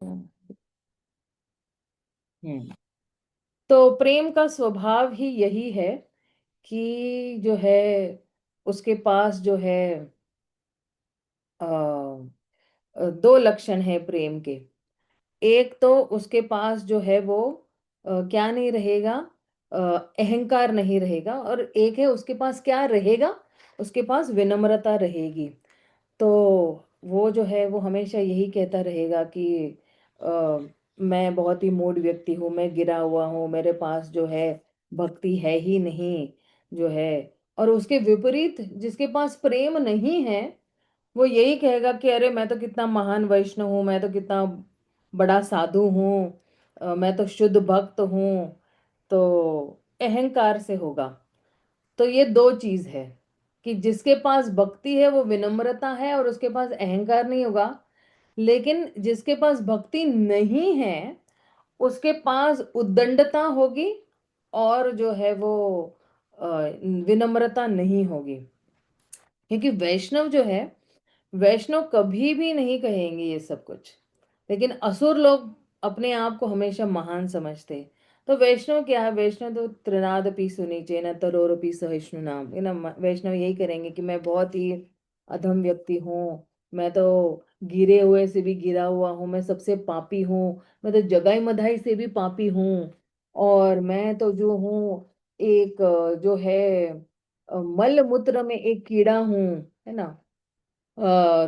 हम्म। तो प्रेम का स्वभाव ही यही है कि जो है उसके पास जो है दो लक्षण है प्रेम के। एक तो उसके पास जो है वो क्या नहीं रहेगा, अ, अहंकार नहीं रहेगा, और एक है उसके पास क्या रहेगा, उसके पास विनम्रता रहेगी। तो वो जो है वो हमेशा यही कहता रहेगा कि अ, मैं बहुत ही मूड व्यक्ति हूँ, मैं गिरा हुआ हूँ, मेरे पास जो है भक्ति है ही नहीं जो है। और उसके विपरीत जिसके पास प्रेम नहीं है, वो यही कहेगा कि अरे मैं तो कितना महान वैष्णव हूँ, मैं तो कितना बड़ा साधु हूँ, मैं तो शुद्ध भक्त हूँ। तो अहंकार से होगा। तो ये दो चीज है कि जिसके पास भक्ति है वो विनम्रता है और उसके पास अहंकार नहीं होगा। लेकिन जिसके पास भक्ति नहीं है उसके पास उद्दंडता होगी, और जो है वो विनम्रता नहीं होगी। क्योंकि वैष्णव जो है, वैष्णव कभी भी नहीं कहेंगे ये सब कुछ। लेकिन असुर लोग अपने आप को हमेशा महान समझते। तो वैष्णव क्या है, वैष्णव तो त्रिनादपि सुनीचे न तरोरपि सहिष्णु नाम, है ना। वैष्णव यही करेंगे कि मैं बहुत ही अधम व्यक्ति हूँ, मैं तो गिरे हुए से भी गिरा हुआ हूँ, मैं सबसे पापी हूँ, मैं तो जगाई मधाई से भी पापी हूँ, और मैं तो जो हूँ एक जो है मल मूत्र में एक कीड़ा हूँ, है ना।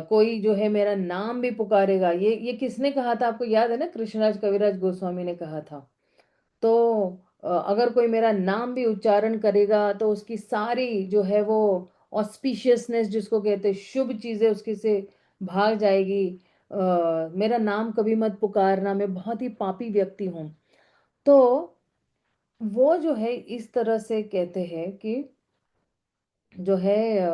कोई जो है मेरा नाम भी पुकारेगा, ये किसने कहा था आपको याद है ना, कृष्णराज कविराज गोस्वामी ने कहा था। तो अगर कोई मेरा नाम भी उच्चारण करेगा तो उसकी सारी जो है वो ऑस्पिशियसनेस जिसको कहते हैं, शुभ चीजें उसके से भाग जाएगी। मेरा नाम कभी मत पुकारना, मैं बहुत ही पापी व्यक्ति हूँ। तो वो जो है इस तरह से कहते हैं कि जो है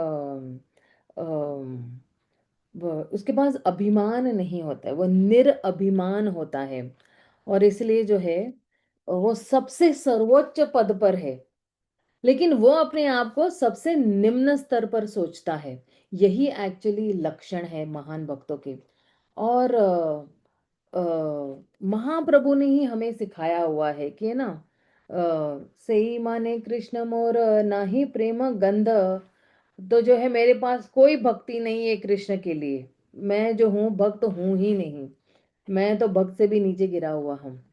उसके पास अभिमान नहीं होता है, वो निरअभिमान होता है। और इसलिए जो है वो सबसे सर्वोच्च पद पर है, लेकिन वो अपने आप को सबसे निम्न स्तर पर सोचता है। यही एक्चुअली लक्षण है महान भक्तों के। और महाप्रभु ने ही हमें सिखाया हुआ है कि, है ना, सही माने कृष्ण मोर नाही प्रेम गंध। तो जो है मेरे पास कोई भक्ति नहीं है कृष्ण के लिए, मैं जो हूँ भक्त हूं ही नहीं, मैं तो भक्त से भी नीचे गिरा हुआ हूँ।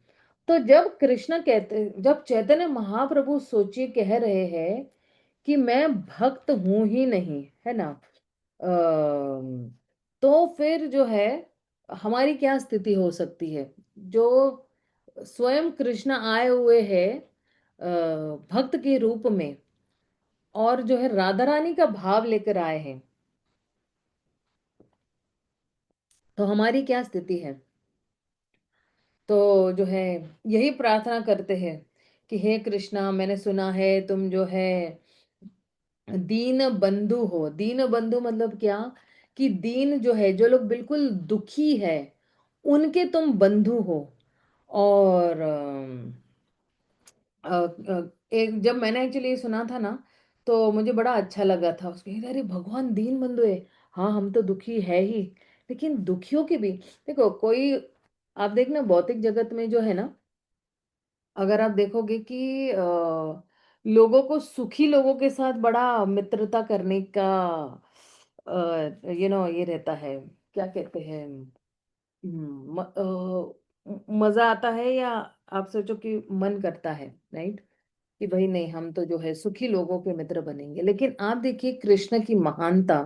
तो जब कृष्ण कहते, जब चैतन्य महाप्रभु सोचिए कह रहे हैं कि मैं भक्त हूं ही नहीं, है ना, तो फिर जो है हमारी क्या स्थिति हो सकती है। जो स्वयं कृष्ण आए हुए हैं भक्त के रूप में, और जो है राधा रानी का भाव लेकर आए हैं, तो हमारी क्या स्थिति है। तो जो है यही प्रार्थना करते हैं कि हे कृष्णा, मैंने सुना है तुम जो है दीन बंधु हो। दीन बंधु मतलब क्या, कि दीन जो है, जो लोग बिल्कुल दुखी है, उनके तुम बंधु हो। और एक जब मैंने एक्चुअली ये सुना था ना, तो मुझे बड़ा अच्छा लगा था उसके, अरे भगवान दीन बंधु है। हाँ, हम तो दुखी है ही, लेकिन दुखियों की भी देखो कोई, आप देखना भौतिक जगत में जो है ना, अगर आप देखोगे कि लोगों को, सुखी लोगों के साथ बड़ा मित्रता करने का ये रहता है, क्या कहते हैं, मजा आता है, या आप सोचो कि मन करता है, राइट, कि भाई नहीं, हम तो जो है सुखी लोगों के मित्र बनेंगे। लेकिन आप देखिए कृष्ण की महानता,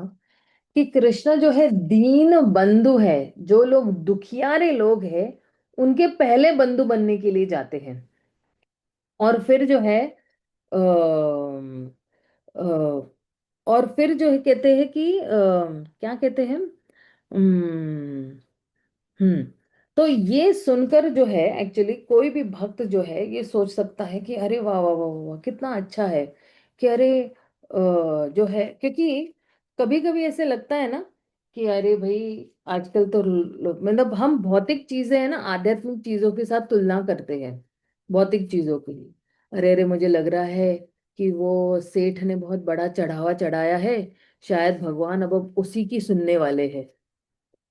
कि कृष्ण जो है दीन बंधु है। जो लोग दुखियारे लोग हैं उनके पहले बंधु बनने के लिए जाते हैं। और फिर जो है अ, अ, और फिर जो है कहते हैं कि क्या कहते हैं, हम्म। तो ये सुनकर जो है एक्चुअली कोई भी भक्त जो है ये सोच सकता है कि अरे वाह वाह वाह वाह वाह, कितना अच्छा है। कि अरे जो है, क्योंकि कभी कभी ऐसे लगता है ना कि अरे भाई आजकल तो मतलब हम भौतिक चीजें है ना, आध्यात्मिक चीजों के साथ तुलना करते हैं, भौतिक चीजों की। अरे अरे, मुझे लग रहा है कि वो सेठ ने बहुत बड़ा चढ़ावा चढ़ाया है, शायद भगवान अब उसी की सुनने वाले हैं,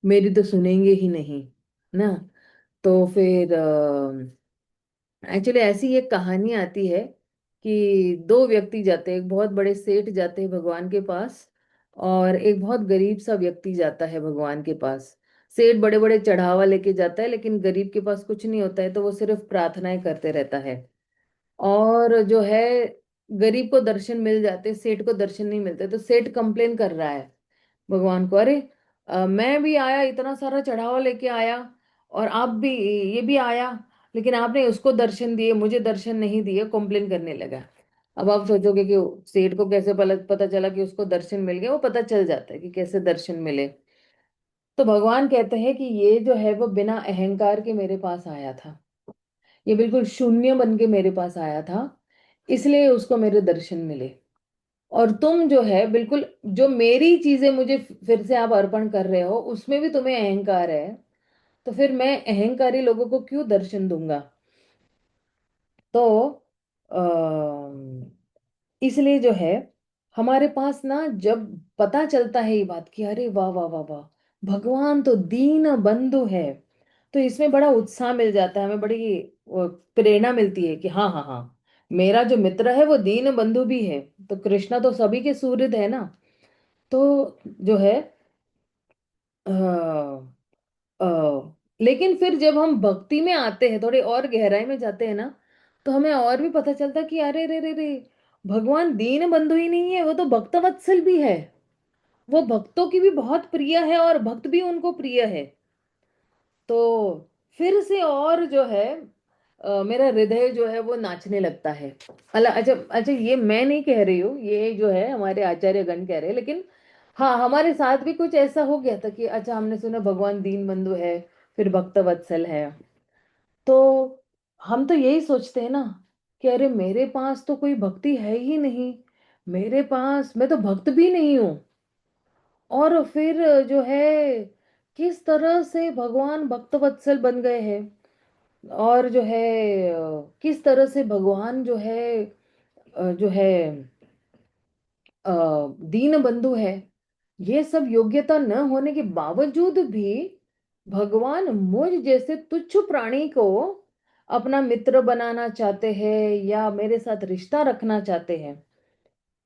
मेरी तो सुनेंगे ही नहीं ना। तो फिर एक्चुअली ऐसी एक कहानी आती है कि दो व्यक्ति जाते हैं, एक बहुत बड़े सेठ जाते हैं भगवान के पास, और एक बहुत गरीब सा व्यक्ति जाता है भगवान के पास। सेठ बड़े बड़े चढ़ावा लेके जाता है, लेकिन गरीब के पास कुछ नहीं होता है, तो वो सिर्फ प्रार्थनाएं करते रहता है। और जो है, गरीब को दर्शन मिल जाते, सेठ को दर्शन नहीं मिलते, तो सेठ कंप्लेन कर रहा है भगवान को, अरे मैं भी आया, इतना सारा चढ़ावा लेके आया, और आप भी, ये भी आया, लेकिन आपने उसको दर्शन दिए, मुझे दर्शन नहीं दिए, कंप्लेन करने लगा। अब आप सोचोगे कि सेठ को कैसे पता चला कि उसको दर्शन मिल गया? वो पता चल जाता है कि कैसे दर्शन मिले। तो भगवान कहते हैं कि ये जो है वो बिना अहंकार के मेरे पास आया था, ये बिल्कुल शून्य बन के मेरे पास आया था, इसलिए उसको मेरे दर्शन मिले। और तुम जो है बिल्कुल, जो मेरी चीजें मुझे फिर से आप अर्पण कर रहे हो, उसमें भी तुम्हें अहंकार है, तो फिर मैं अहंकारी लोगों को क्यों दर्शन दूंगा? तो इसलिए जो है, हमारे पास ना जब पता चलता है ये बात कि अरे वाह वाह वाह वाह, भगवान तो दीन बंधु है, तो इसमें बड़ा उत्साह मिल जाता है, हमें बड़ी प्रेरणा मिलती है कि हाँ हाँ हाँ, मेरा जो मित्र है वो दीन बंधु भी है। तो कृष्णा तो सभी के सुहृद है ना। तो जो है, अ, लेकिन फिर जब हम भक्ति में आते हैं, थोड़ी और गहराई में जाते हैं ना, तो हमें और भी पता चलता है कि अरे रे रे रे, भगवान दीन बंधु ही नहीं है, वो तो भक्तवत्सल भी है। वो भक्तों की भी बहुत प्रिय है, और भक्त भी उनको प्रिय है। तो फिर से और जो है, मेरा हृदय जो है वो नाचने लगता है। अला अच्छा अच्छा, ये मैं नहीं कह रही हूँ, ये जो है हमारे आचार्यगण कह रहे हैं, लेकिन हाँ, हमारे साथ भी कुछ ऐसा हो गया था कि अच्छा, हमने सुना भगवान दीन बंधु है, फिर भक्त वत्सल है, तो हम तो यही सोचते हैं ना कि अरे मेरे पास तो कोई भक्ति है ही नहीं, मेरे पास, मैं तो भक्त भी नहीं हूँ। और फिर जो है, किस तरह से भगवान भक्त वत्सल बन गए हैं, और जो है किस तरह से भगवान जो है, जो है अ, दीन बंधु है। ये सब योग्यता न होने के बावजूद भी भगवान मुझ जैसे तुच्छ प्राणी को अपना मित्र बनाना चाहते हैं, या मेरे साथ रिश्ता रखना चाहते हैं।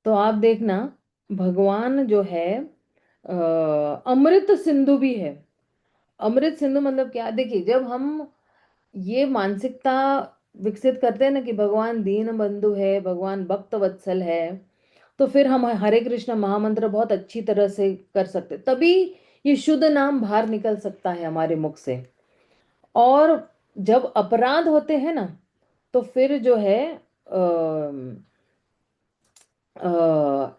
तो आप देखना, भगवान जो है अमृत सिंधु भी है। अमृत सिंधु मतलब क्या? देखिए, जब हम ये मानसिकता विकसित करते हैं ना कि भगवान दीन बंधु है, भगवान भक्त वत्सल है, तो फिर हम हरे कृष्ण महामंत्र बहुत अच्छी तरह से कर सकते, तभी ये शुद्ध नाम बाहर निकल सकता है हमारे मुख से। और जब अपराध होते हैं ना, तो फिर जो है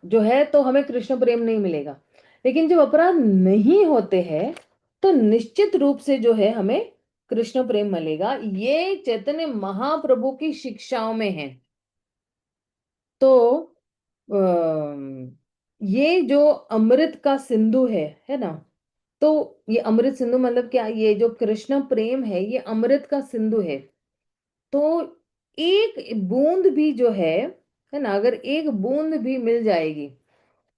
जो है, तो हमें कृष्ण प्रेम नहीं मिलेगा। लेकिन जब अपराध नहीं होते हैं, तो निश्चित रूप से जो है हमें कृष्ण प्रेम मिलेगा। ये चैतन्य महाप्रभु की शिक्षाओं में है। तो ये जो अमृत का सिंधु है ना, तो ये अमृत सिंधु मतलब क्या? ये जो कृष्ण प्रेम है, ये अमृत का सिंधु है। तो एक बूंद भी जो है ना, अगर एक बूंद भी मिल जाएगी,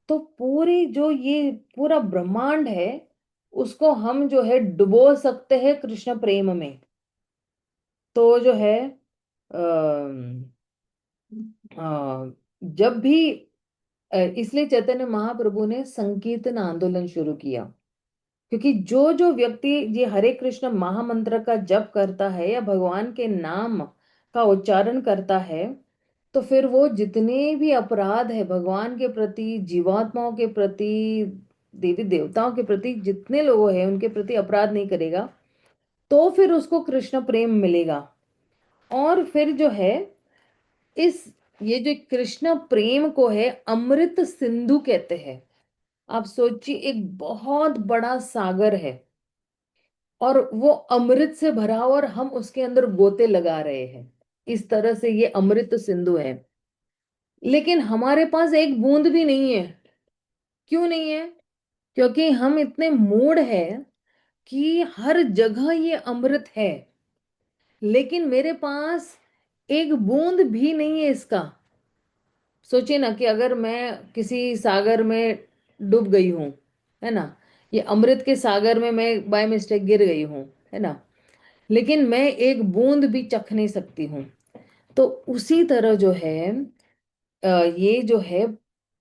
तो पूरी जो ये पूरा ब्रह्मांड है, उसको हम जो है डुबो सकते हैं कृष्ण प्रेम में। तो जो है, जब भी इसलिए चैतन्य महाप्रभु ने संकीर्तन आंदोलन शुरू किया, क्योंकि जो जो व्यक्ति ये हरे कृष्ण महामंत्र का जप करता है, या भगवान के नाम का उच्चारण करता है, तो फिर वो जितने भी अपराध है भगवान के प्रति, जीवात्माओं के प्रति, देवी देवताओं के प्रति, जितने लोग हैं उनके प्रति अपराध नहीं करेगा, तो फिर उसको कृष्ण प्रेम मिलेगा। और फिर जो है, इस ये जो कृष्ण प्रेम को है अमृत सिंधु कहते हैं। आप सोचिए, एक बहुत बड़ा सागर है, और वो अमृत से भरा हुआ, और हम उसके अंदर गोते लगा रहे हैं। इस तरह से ये अमृत सिंधु है। लेकिन हमारे पास एक बूंद भी नहीं है। क्यों नहीं है? क्योंकि हम इतने मूढ़ हैं कि हर जगह ये अमृत है, लेकिन मेरे पास एक बूंद भी नहीं है इसका। सोचिए ना कि अगर मैं किसी सागर में डूब गई हूं, है ना, ये अमृत के सागर में मैं बाय मिस्टेक गिर गई हूं, है ना, लेकिन मैं एक बूंद भी चख नहीं सकती हूँ। तो उसी तरह जो है ये जो है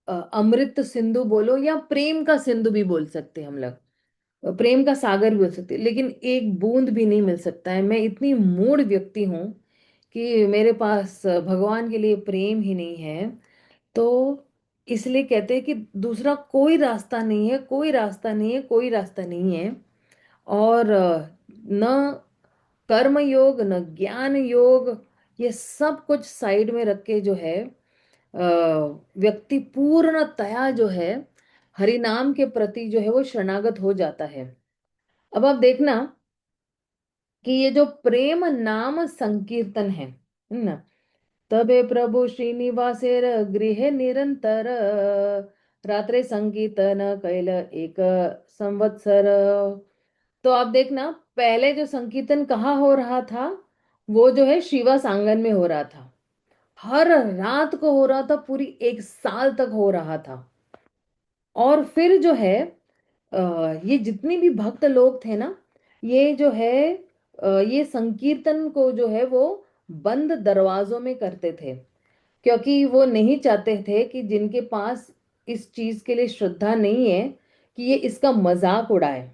अमृत सिंधु बोलो या प्रेम का सिंधु भी बोल सकते हैं हम लोग, प्रेम का सागर भी बोल सकते हैं, लेकिन एक बूंद भी नहीं मिल सकता है। मैं इतनी मूढ़ व्यक्ति हूँ कि मेरे पास भगवान के लिए प्रेम ही नहीं है। तो इसलिए कहते हैं कि दूसरा कोई रास्ता नहीं है, कोई रास्ता नहीं है, कोई रास्ता नहीं है। और न कर्म योग न ज्ञान योग, ये सब कुछ साइड में रख के जो है व्यक्ति पूर्णतया जो है हरि नाम के प्रति जो है वो शरणागत हो जाता है। अब आप देखना कि ये जो प्रेम नाम संकीर्तन है ना, तबे प्रभु श्रीनिवासेर गृहे निरंतर रात्रे संकीर्तन कैल एक संवत्सर। तो आप देखना, पहले जो संकीर्तन कहाँ हो रहा था, वो जो है शिवा सांगन में हो रहा था। हर रात को हो रहा था, पूरी 1 साल तक हो रहा था। और फिर जो है ये जितने भी भक्त लोग थे ना, ये जो है ये संकीर्तन को जो है वो बंद दरवाजों में करते थे, क्योंकि वो नहीं चाहते थे कि जिनके पास इस चीज के लिए श्रद्धा नहीं है कि ये इसका मजाक उड़ाए।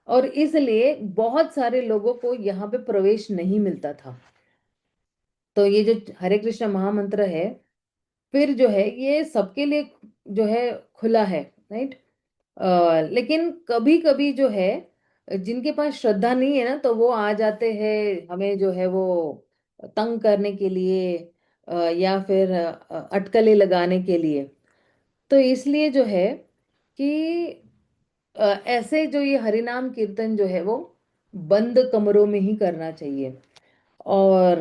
और इसलिए बहुत सारे लोगों को यहाँ पे प्रवेश नहीं मिलता था। तो ये जो हरे कृष्ण महामंत्र है, फिर जो है ये सबके लिए जो है खुला है, राइट। लेकिन कभी कभी जो है जिनके पास श्रद्धा नहीं है ना, तो वो आ जाते हैं हमें जो है वो तंग करने के लिए, या फिर अटकलें लगाने के लिए। तो इसलिए जो है कि ऐसे जो ये हरिनाम कीर्तन जो है वो बंद कमरों में ही करना चाहिए। और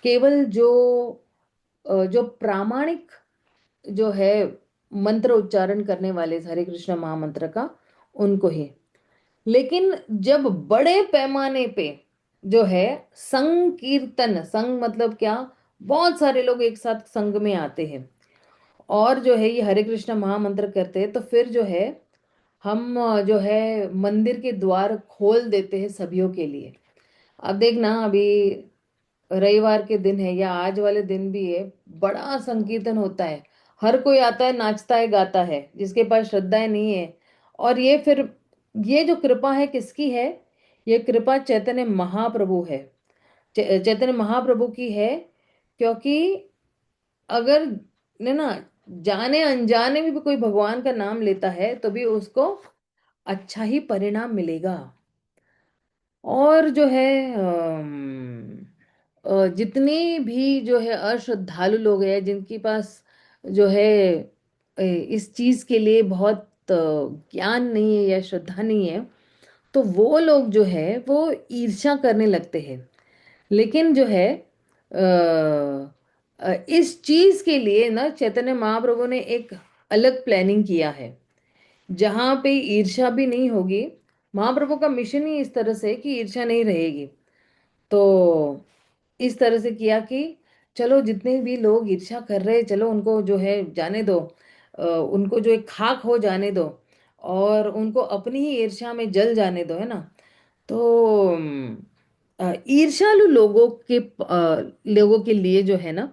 केवल जो प्रामाणिक जो है मंत्र उच्चारण करने वाले इस हरे कृष्ण महामंत्र का, उनको ही। लेकिन जब बड़े पैमाने पे जो है संकीर्तन, संग मतलब क्या, बहुत सारे लोग एक साथ संग में आते हैं और जो है ये हरे कृष्ण महामंत्र करते हैं, तो फिर जो है हम जो है मंदिर के द्वार खोल देते हैं सभियों के लिए। अब देखना, अभी रविवार के दिन है या आज वाले दिन भी है, बड़ा संकीर्तन होता है। हर कोई आता है, नाचता है, गाता है, जिसके पास श्रद्धाएं नहीं है। और ये फिर ये जो कृपा है किसकी है? ये कृपा चैतन्य महाप्रभु है, चैतन्य महाप्रभु की है। क्योंकि अगर ने ना जाने अनजाने में भी कोई भगवान का नाम लेता है तो भी उसको अच्छा ही परिणाम मिलेगा। और जो है जितने भी जो है अश्रद्धालु लोग हैं, जिनके पास जो है इस चीज के लिए बहुत ज्ञान नहीं है या श्रद्धा नहीं है, तो वो लोग जो है वो ईर्ष्या करने लगते हैं। लेकिन जो है इस चीज के लिए ना चैतन्य महाप्रभु ने एक अलग प्लानिंग किया है, जहां पे ईर्ष्या भी नहीं होगी। महाप्रभु का मिशन ही इस तरह से कि ईर्ष्या नहीं रहेगी। तो इस तरह से किया कि चलो जितने भी लोग ईर्ष्या कर रहे हैं, चलो उनको जो है जाने दो, उनको जो एक खाक हो जाने दो, और उनको अपनी ही ईर्ष्या में जल जाने दो, है ना। तो ईर्ष्यालु लोगों के लिए जो है ना,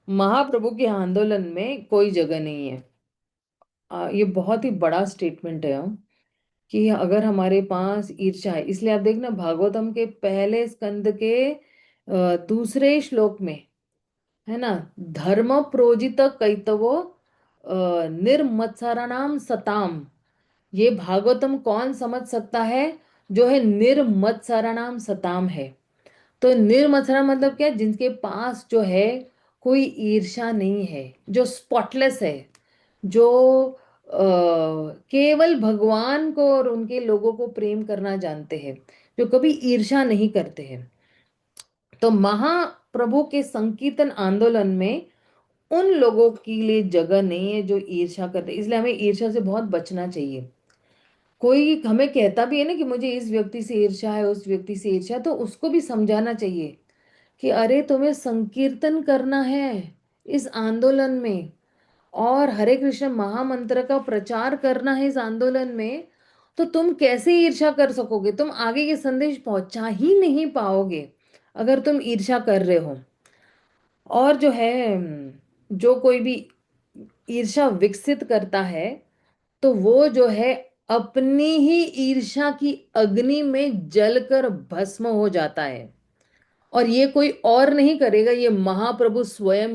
महाप्रभु के आंदोलन में कोई जगह नहीं है। ये बहुत ही बड़ा स्टेटमेंट है, कि अगर हमारे पास ईर्ष्या है, इसलिए आप देखना भागवतम के पहले स्कंद के दूसरे श्लोक में है ना, धर्म प्रोजित कैतवो निर्मत्सराणाम सताम। ये भागवतम कौन समझ सकता है? जो है निर्मत्सराणाम सताम है। तो निर्मत्सरा मतलब क्या? जिनके पास जो है कोई ईर्ष्या नहीं है, जो स्पॉटलेस है, जो केवल भगवान को और उनके लोगों को प्रेम करना जानते हैं, जो कभी ईर्ष्या नहीं करते हैं। तो महाप्रभु के संकीर्तन आंदोलन में उन लोगों के लिए जगह नहीं है जो ईर्ष्या करते हैं। इसलिए हमें ईर्ष्या से बहुत बचना चाहिए। कोई हमें कहता भी है ना कि मुझे इस व्यक्ति से ईर्ष्या है, उस व्यक्ति से ईर्ष्या, तो उसको भी समझाना चाहिए कि अरे तुम्हें संकीर्तन करना है इस आंदोलन में, और हरे कृष्ण महामंत्र का प्रचार करना है इस आंदोलन में। तो तुम कैसे ईर्ष्या कर सकोगे? तुम आगे ये संदेश पहुंचा ही नहीं पाओगे अगर तुम ईर्ष्या कर रहे हो। और जो है जो कोई भी ईर्ष्या विकसित करता है, तो वो जो है अपनी ही ईर्ष्या की अग्नि में जलकर भस्म हो जाता है। और ये कोई और नहीं करेगा, ये महाप्रभु स्वयं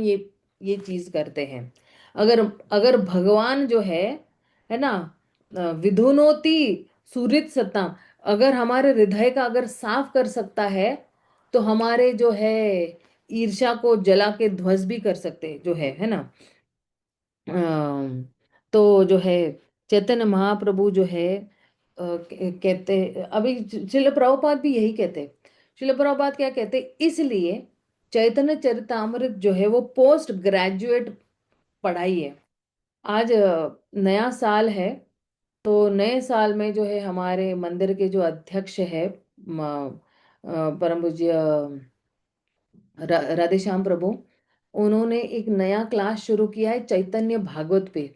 ये चीज करते हैं। अगर अगर भगवान जो है ना, विधुनोति सुहृद सत्ताम, अगर हमारे हृदय का अगर साफ कर सकता है, तो हमारे जो है ईर्ष्या को जला के ध्वस्त भी कर सकते जो है ना। अम, तो जो है चैतन्य महाप्रभु जो है कहते, अभी शिल प्रभुपाद भी यही कहते हैं। शिल प्रभुपाद क्या कहते, इसलिए चैतन्य चरितामृत जो है वो पोस्ट ग्रेजुएट पढ़ाई है। आज नया साल है, तो नए साल में जो है हमारे मंदिर के जो अध्यक्ष है परम पूज्य राधेश्याम प्रभु, उन्होंने एक नया क्लास शुरू किया है चैतन्य भागवत पे।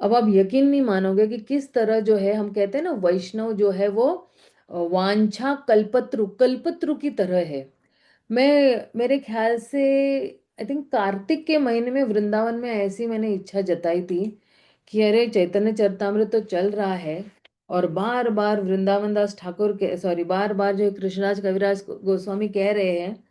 अब आप यकीन नहीं मानोगे कि किस तरह जो है, हम कहते हैं ना वैष्णव जो है वो वांछा कल्पत्रु कल्पत्रु की तरह है। मैं मेरे ख्याल से आई थिंक कार्तिक के महीने में वृंदावन में ऐसी मैंने इच्छा जताई थी कि अरे चैतन्य चरितामृत तो चल रहा है, और बार बार वृंदावन दास ठाकुर के, सॉरी, बार बार जो कृष्णराज कविराज गोस्वामी कह रहे हैं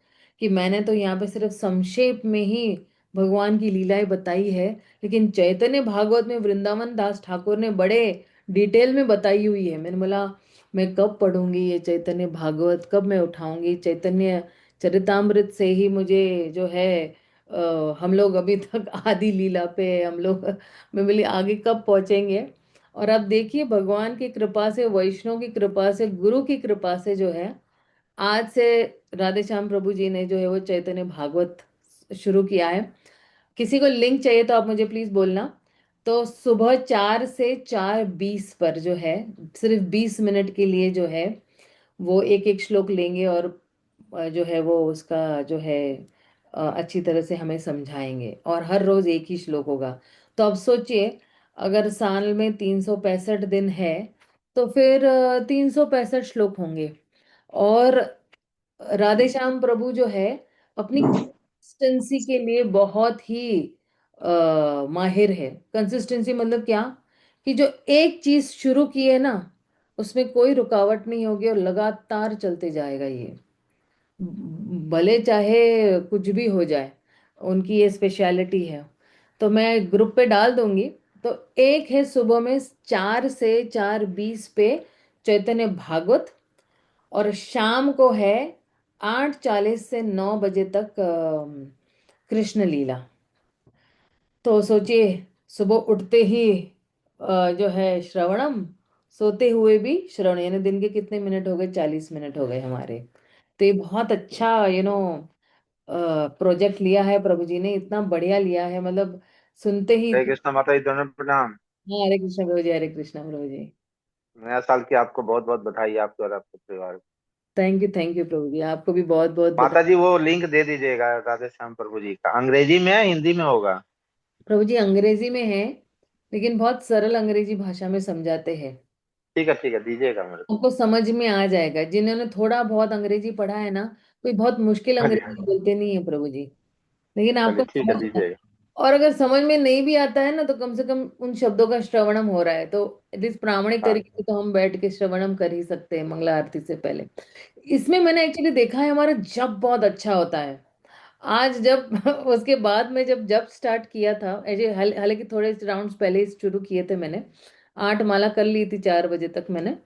कि मैंने तो यहाँ पे सिर्फ संक्षेप में ही भगवान की लीलाएं बताई है, लेकिन चैतन्य भागवत में वृंदावन दास ठाकुर ने बड़े डिटेल में बताई हुई है। मैंने बोला मैं कब पढ़ूंगी ये चैतन्य भागवत, कब मैं उठाऊंगी चैतन्य चरितामृत से ही मुझे जो है हम लोग अभी तक आदि लीला पे हम लोग मैं बोली आगे कब पहुंचेंगे। और अब देखिए भगवान की कृपा से, वैष्णव की कृपा से, गुरु की कृपा से जो है आज से राधे श्याम प्रभु जी ने जो है वो चैतन्य भागवत शुरू किया है। किसी को लिंक चाहिए तो आप मुझे प्लीज बोलना। तो सुबह 4 से 4:20 पर जो है, सिर्फ 20 मिनट के लिए जो है वो एक एक श्लोक लेंगे, और जो है वो उसका जो है अच्छी तरह से हमें समझाएंगे, और हर रोज एक ही श्लोक होगा। तो अब सोचिए, अगर साल में 365 दिन है, तो फिर 365 श्लोक होंगे। और राधे श्याम प्रभु जो है अपनी कंसिस्टेंसी के लिए बहुत ही माहिर है। कंसिस्टेंसी मतलब क्या, कि जो एक चीज शुरू की है ना, उसमें कोई रुकावट नहीं होगी और लगातार चलते जाएगा ये, भले चाहे कुछ भी हो जाए। उनकी ये स्पेशलिटी है। तो मैं ग्रुप पे डाल दूंगी। तो एक है सुबह में 4 से 4:20 पे चैतन्य भागवत, और शाम को है 8:40 से 9 बजे तक कृष्ण लीला। तो सोचिए, सुबह उठते ही जो है श्रवणम, सोते हुए भी श्रवण, यानी दिन के कितने मिनट हो गए, 40 मिनट हो गए हमारे। तो ये बहुत अच्छा प्रोजेक्ट लिया है प्रभु जी ने, इतना बढ़िया लिया है, मतलब सुनते ही। हरे कृष्णा माता जी, दोनों प्रणाम। हाँ, हरे कृष्ण प्रभु जी, हरे कृष्ण प्रभु जी। नया साल की आपको बहुत बहुत बधाई, आपको और आपके परिवार को। थैंक यू प्रभु जी, आपको भी बहुत बहुत माता बधाई। जी वो लिंक दे दीजिएगा राधे श्याम प्रभु जी का, अंग्रेजी में है हिंदी में होगा? प्रभु जी अंग्रेजी में है, लेकिन बहुत सरल अंग्रेजी भाषा में समझाते हैं। ठीक है, दीजिएगा मेरे को। आपको समझ में आ जाएगा, जिन्होंने थोड़ा बहुत अंग्रेजी पढ़ा है ना, कोई बहुत मुश्किल हाँ जी, हाँ अंग्रेजी जी। बोलते नहीं है प्रभु जी, लेकिन चलिए आपको ठीक है, समझ में। दीजिएगा। और अगर समझ में नहीं भी आता है ना, तो कम से कम उन शब्दों का श्रवणम हो रहा है, तो एटलीस्ट प्रामाणिक हाँ। तरीके से तो हम बैठ के श्रवणम कर ही सकते हैं मंगला आरती से पहले। इसमें मैंने एक्चुअली देखा है हमारा जप बहुत अच्छा होता है। आज जब उसके बाद में जब जब स्टार्ट किया था, ऐसे हालांकि थोड़े राउंड्स पहले ही शुरू किए थे मैंने, 8 माला कर ली थी 4 बजे तक मैंने।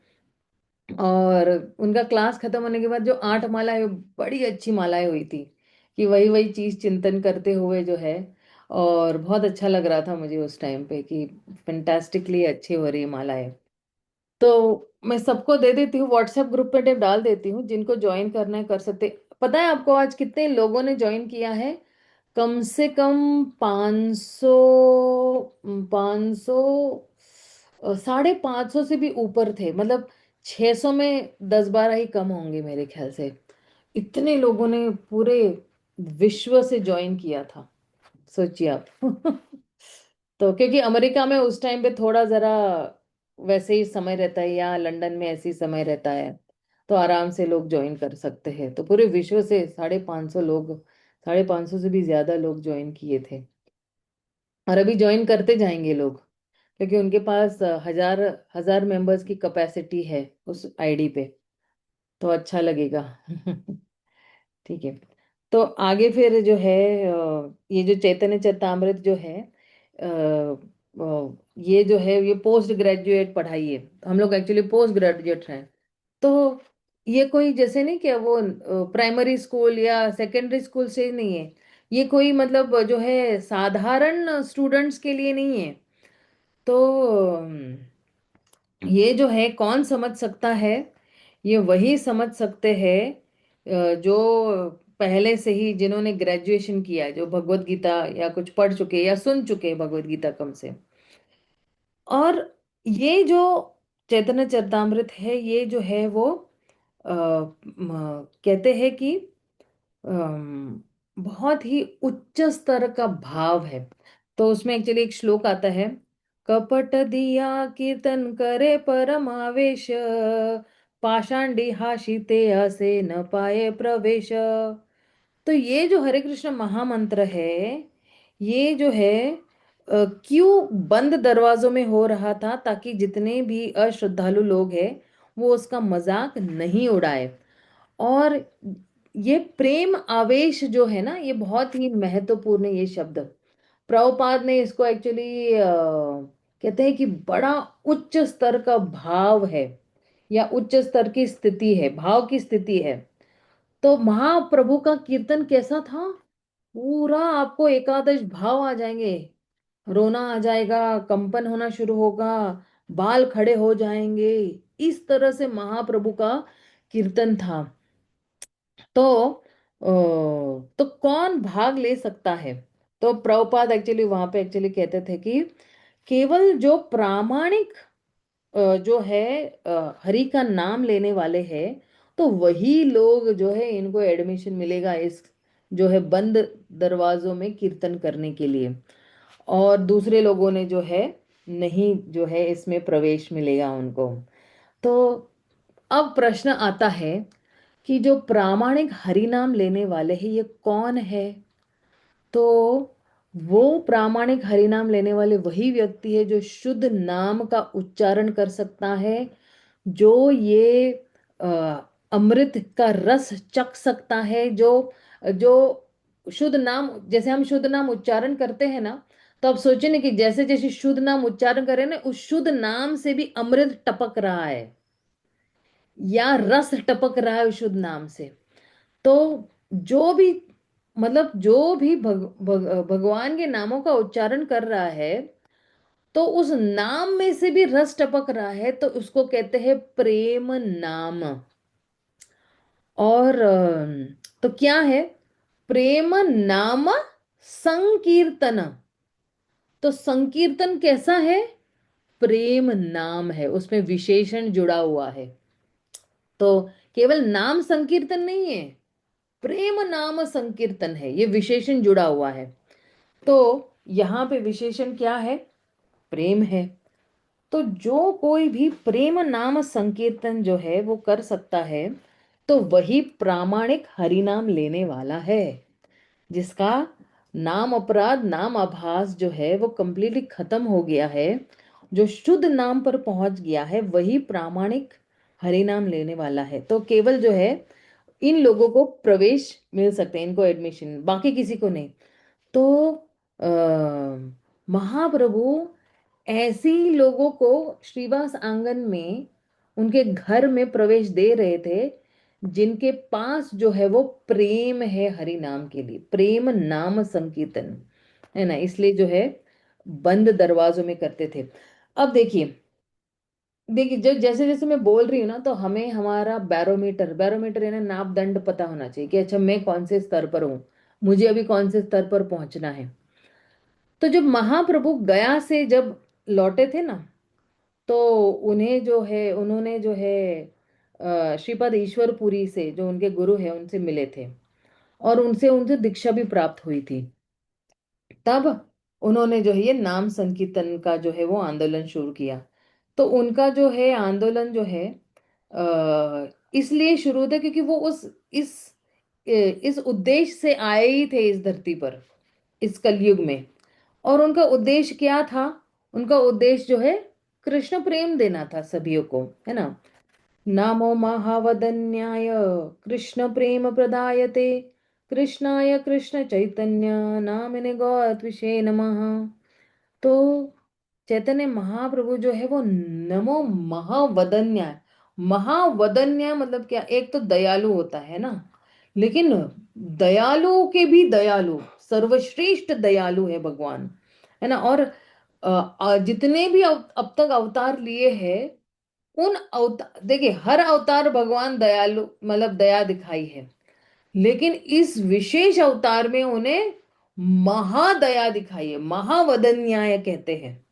और उनका क्लास खत्म होने के बाद जो 8 माला है, वो बड़ी अच्छी मालाएं हुई थी, कि वही वही चीज चिंतन करते हुए जो है। और बहुत अच्छा लग रहा था मुझे उस टाइम पे कि फैंटास्टिकली अच्छी हो रही है मालाएं। तो मैं सबको दे देती हूँ, व्हाट्सएप ग्रुप पे डाल देती हूँ, जिनको ज्वाइन करना है कर सकते। पता है आपको आज कितने लोगों ने ज्वाइन किया है? कम से कम 500, 500, 550 से भी ऊपर थे, मतलब 600 में 10-12 ही कम होंगे मेरे ख्याल से। इतने लोगों ने पूरे विश्व से ज्वाइन किया था, सोचिए आप। तो क्योंकि अमेरिका में उस टाइम पे थोड़ा जरा वैसे ही समय रहता है या लंदन में ऐसे ही समय रहता है, तो आराम से लोग ज्वाइन कर सकते हैं। तो पूरे विश्व से 550 लोग, 550 से भी ज्यादा लोग ज्वाइन किए थे। और अभी ज्वाइन करते जाएंगे लोग, क्योंकि उनके पास हजार हजार मेंबर्स की कैपेसिटी है उस आईडी पे। तो अच्छा लगेगा। ठीक है। तो आगे फिर जो है ये जो चैतन्य चरितमृत जो है, ये जो है ये पोस्ट ग्रेजुएट पढ़ाई है। हम लोग एक्चुअली पोस्ट ग्रेजुएट हैं। तो ये कोई जैसे नहीं कि वो प्राइमरी स्कूल या सेकेंडरी स्कूल से नहीं है। ये कोई मतलब जो है साधारण स्टूडेंट्स के लिए नहीं है। तो ये जो है कौन समझ सकता है? ये वही समझ सकते हैं जो पहले से ही, जिन्होंने ग्रेजुएशन किया है, जो भगवत गीता या कुछ पढ़ चुके या सुन चुके हैं भगवत गीता कम से। और ये जो चैतन्य चरितमृत है, ये जो है वो कहते हैं कि बहुत ही उच्च स्तर का भाव है। तो उसमें एक्चुअली एक श्लोक आता है, कपट दिया कीर्तन करे परमावेश, पाषांडी हाशिते असे न पाए प्रवेश। तो ये जो हरे कृष्ण महामंत्र है, ये जो है क्यों बंद दरवाजों में हो रहा था? ताकि जितने भी अश्रद्धालु लोग हैं वो उसका मजाक नहीं उड़ाए। और ये प्रेम आवेश जो है ना, ये बहुत ही महत्वपूर्ण है ये शब्द। प्रभुपाद ने इसको एक्चुअली कहते हैं कि बड़ा उच्च स्तर का भाव है, या उच्च स्तर की स्थिति है, भाव की स्थिति है। तो महाप्रभु का कीर्तन कैसा था? पूरा आपको एकादश भाव आ जाएंगे, रोना आ जाएगा, कंपन होना शुरू होगा, बाल खड़े हो जाएंगे। इस तरह से महाप्रभु का कीर्तन था। तो तो कौन भाग ले सकता है? तो प्रभुपाद एक्चुअली वहां पे एक्चुअली कहते थे कि केवल जो प्रामाणिक जो है हरि का नाम लेने वाले हैं, तो वही लोग जो है इनको एडमिशन मिलेगा इस जो है बंद दरवाजों में कीर्तन करने के लिए। और दूसरे लोगों ने जो है नहीं, जो है इसमें प्रवेश मिलेगा उनको। तो अब प्रश्न आता है कि जो प्रामाणिक हरि नाम लेने वाले हैं ये कौन है? तो वो प्रामाणिक हरि नाम लेने वाले वही व्यक्ति है जो शुद्ध नाम का उच्चारण कर सकता है, जो ये अ, अमृत का रस चख सकता है, जो जो शुद्ध नाम, जैसे हम शुद्ध नाम उच्चारण करते हैं ना, तो अब सोचिए ना कि जैसे जैसे शुद्ध नाम उच्चारण करें ना, उस शुद्ध नाम से भी अमृत टपक रहा है, या रस टपक रहा है उस शुद्ध नाम से। तो जो भी मतलब जो भी भगवान के नामों का उच्चारण कर रहा है, तो उस नाम में से भी रस टपक रहा है, तो उसको कहते हैं प्रेम नाम। और तो क्या है प्रेम नाम संकीर्तन? तो संकीर्तन कैसा है? प्रेम नाम है, उसमें विशेषण जुड़ा हुआ है। तो केवल नाम संकीर्तन नहीं है, प्रेम नाम संकीर्तन है, ये विशेषण जुड़ा हुआ है। तो यहाँ पे विशेषण क्या है? प्रेम है। तो जो कोई भी प्रेम नाम संकीर्तन जो है वो कर सकता है, तो वही प्रामाणिक हरि नाम लेने वाला है, जिसका नाम अपराध, नाम आभास जो है वो कंप्लीटली खत्म हो गया है। जो शुद्ध नाम पर पहुंच गया है वही प्रामाणिक हरि नाम लेने वाला है। तो केवल जो है इन लोगों को प्रवेश मिल सकते हैं, इनको एडमिशन, बाकी किसी को नहीं। तो आ, महाप्रभु ऐसे ही लोगों को श्रीवास आंगन में उनके घर में प्रवेश दे रहे थे, जिनके पास जो है वो प्रेम है हरि नाम के लिए, प्रेम नाम संकीर्तन है ना, इसलिए जो है बंद दरवाजों में करते थे। अब देखिए, देखिए जो जैसे जैसे मैं बोल रही हूँ ना, तो हमें हमारा बैरोमीटर, बैरोमीटर यानी नापदंड पता होना चाहिए कि अच्छा मैं कौन से स्तर पर हूँ, मुझे अभी कौन से स्तर पर पहुंचना है। तो जब महाप्रभु गया से जब लौटे थे ना, तो उन्हें जो है उन्होंने जो है श्रीपद ईश्वरपुरी से जो उनके गुरु हैं उनसे मिले थे, और उनसे उनसे दीक्षा भी प्राप्त हुई थी। तब उन्होंने जो है ये नाम संकीर्तन का जो है वो आंदोलन शुरू किया। तो उनका जो है आंदोलन जो है इसलिए शुरू था क्योंकि वो उस इस इस उद्देश्य से आए ही थे इस धरती पर, इस कलयुग में। और उनका उद्देश्य क्या था? उनका उद्देश्य जो है कृष्ण प्रेम देना था सभी को, है ना। नमो महावदन्याय कृष्ण प्रेम प्रदायते कृष्णाय कृष्ण चैतन्य नामिने गौतविषे नमः। तो चैतन्य महाप्रभु जो है वो नमो महावदन्याय, महावदन्याय मतलब क्या? एक तो दयालु होता है ना, लेकिन दयालु के भी दयालु, सर्वश्रेष्ठ दयालु है भगवान, है ना। और जितने भी अब तक अवतार लिए हैं, उन अवतार, देखिए हर अवतार भगवान दयालु मतलब दया दिखाई है, लेकिन इस विशेष अवतार में उन्हें महादया दिखाई है, महावदन्याय कहते हैं।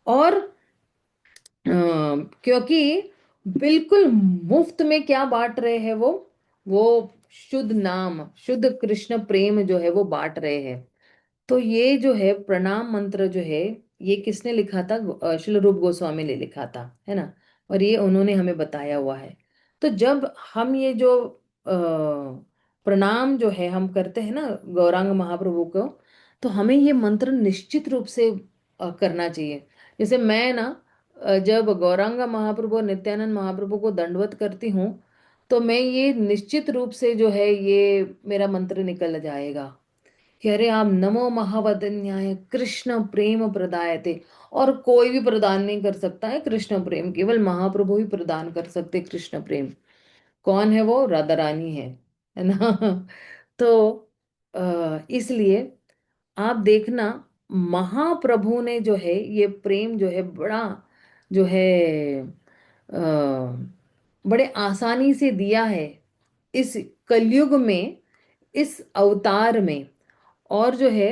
और क्योंकि बिल्कुल मुफ्त में क्या बांट रहे हैं वो शुद्ध नाम, शुद्ध कृष्ण प्रेम जो है वो बांट रहे हैं। तो ये जो है प्रणाम मंत्र जो है, ये किसने लिखा था? श्रील रूप गोस्वामी ने लिखा था, है ना। और ये उन्होंने हमें बताया हुआ है। तो जब हम ये जो प्रणाम जो है हम करते हैं ना गौरांग महाप्रभु को, तो हमें ये मंत्र निश्चित रूप से करना चाहिए। जैसे मैं ना जब गौरांग महाप्रभु और नित्यानंद महाप्रभु को दंडवत करती हूँ, तो मैं ये निश्चित रूप से जो है ये मेरा मंत्र निकल जाएगा कि अरे आप नमो महावदन्याय कृष्ण प्रेम प्रदायते। और कोई भी प्रदान नहीं कर सकता है कृष्ण प्रेम, केवल महाप्रभु ही प्रदान कर सकते कृष्ण प्रेम। कौन है वो? राधा रानी है ना। तो इसलिए आप देखना, महाप्रभु ने जो है ये प्रेम जो है बड़ा जो है बड़े आसानी से दिया है इस कलयुग में, इस अवतार में। और जो है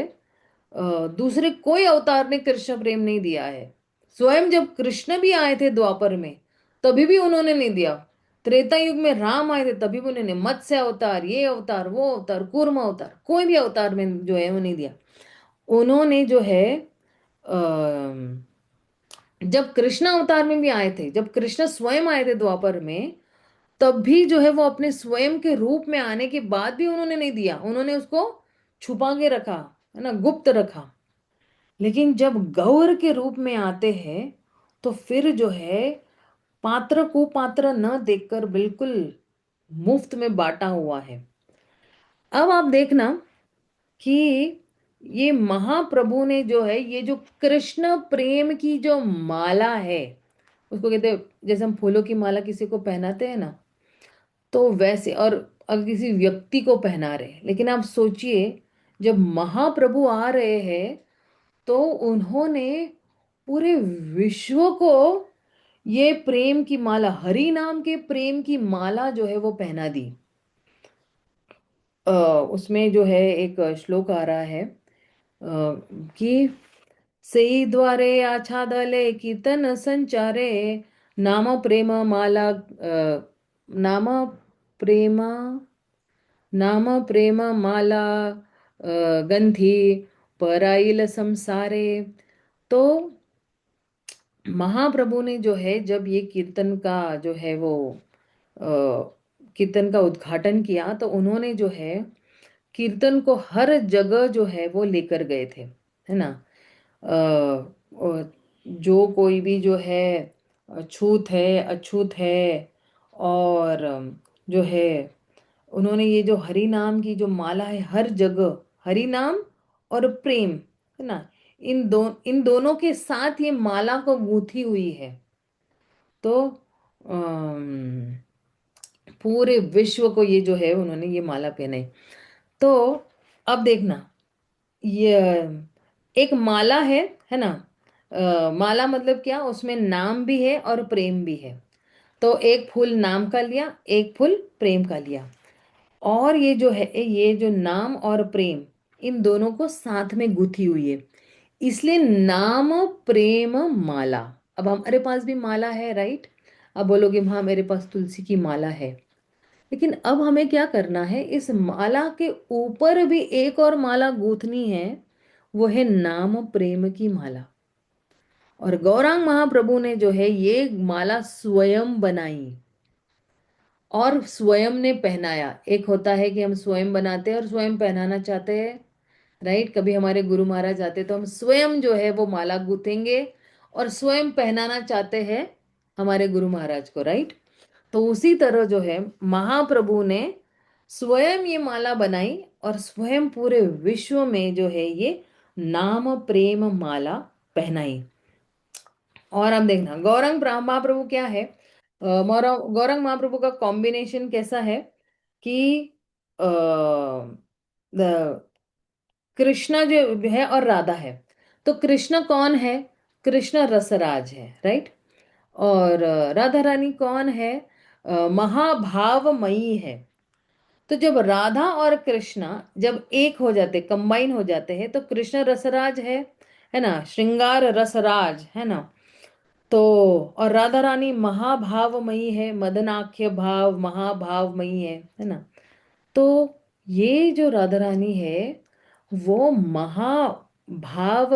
दूसरे कोई अवतार ने कृष्ण प्रेम नहीं दिया है। स्वयं जब कृष्ण भी आए थे द्वापर में, तभी भी उन्होंने नहीं दिया। त्रेता युग में राम आए थे, तभी भी उन्होंने मत्स्य अवतार, ये अवतार, वो अवतार, कूर्म अवतार, कोई भी अवतार में जो है वो नहीं दिया। उन्होंने जो है जब कृष्ण अवतार में भी आए थे, जब कृष्ण स्वयं आए थे द्वापर में, तब भी जो है वो अपने स्वयं के रूप में आने के बाद भी उन्होंने नहीं दिया, उन्होंने उसको छुपा के रखा, है ना, गुप्त रखा। लेकिन जब गौर के रूप में आते हैं, तो फिर जो है पात्र को पात्र न देखकर बिल्कुल मुफ्त में बांटा हुआ है। अब आप देखना कि ये महाप्रभु ने जो है ये जो कृष्ण प्रेम की जो माला है, उसको कहते हैं, जैसे हम फूलों की माला किसी को पहनाते हैं ना, तो वैसे, और अगर किसी व्यक्ति को पहना रहे हैं, लेकिन आप सोचिए जब महाप्रभु आ रहे हैं, तो उन्होंने पूरे विश्व को ये प्रेम की माला, हरि नाम के प्रेम की माला जो है वो पहना दी। उसमें जो है एक श्लोक आ रहा है कि सेई द्वारे आच्छादले कीर्तन संचारे नाम प्रेम माला नाम प्रेम नाम प्रेम माला गंधी पराइल संसारे। तो महाप्रभु ने जो है जब ये कीर्तन का जो है वो कीर्तन का उद्घाटन किया, तो उन्होंने जो है कीर्तन को हर जगह जो है वो लेकर गए थे, है ना। और जो कोई भी जो है छूत है, अछूत है, और जो है उन्होंने ये जो हरि नाम की जो माला है, हर जगह हरि नाम और प्रेम, है ना, इन दोनों के साथ ये माला को गूंथी हुई है। तो पूरे विश्व को ये जो है उन्होंने ये माला पहनाई। तो अब देखना, ये एक माला है ना। माला मतलब क्या? उसमें नाम भी है और प्रेम भी है। तो एक फूल नाम का लिया, एक फूल प्रेम का लिया, और ये जो है ये जो नाम और प्रेम, इन दोनों को साथ में गुथी हुई है, इसलिए नाम प्रेम माला। अब हमारे पास भी माला है, राइट? अब बोलोगे हाँ मेरे पास तुलसी की माला है, लेकिन अब हमें क्या करना है? इस माला के ऊपर भी एक और माला गूंथनी है, वो है नाम प्रेम की माला। और गौरांग महाप्रभु ने जो है ये माला स्वयं बनाई और स्वयं ने पहनाया। एक होता है कि हम स्वयं बनाते हैं और स्वयं पहनाना चाहते हैं, राइट। कभी हमारे गुरु महाराज आते तो हम स्वयं जो है वो माला गूंथेंगे और स्वयं पहनाना चाहते हैं हमारे गुरु महाराज को, राइट। तो उसी तरह जो है महाप्रभु ने स्वयं ये माला बनाई और स्वयं पूरे विश्व में जो है ये नाम प्रेम माला पहनाई। और अब देखना गौरंग महाप्रभु क्या है। गौरंग महाप्रभु का कॉम्बिनेशन कैसा है कि आ, कृष्णा जो है और राधा है। तो कृष्ण कौन है? कृष्ण रसराज है, राइट। और राधा रानी कौन है? महाभावमयी है। तो जब राधा और कृष्णा जब एक हो जाते, कंबाइन हो जाते हैं, तो कृष्ण रसराज है ना, श्रृंगार रसराज है ना। तो और राधा रानी महाभावमयी है, मदनाख्य भाव महाभावमयी है ना। तो ये जो राधा रानी है वो महाभाव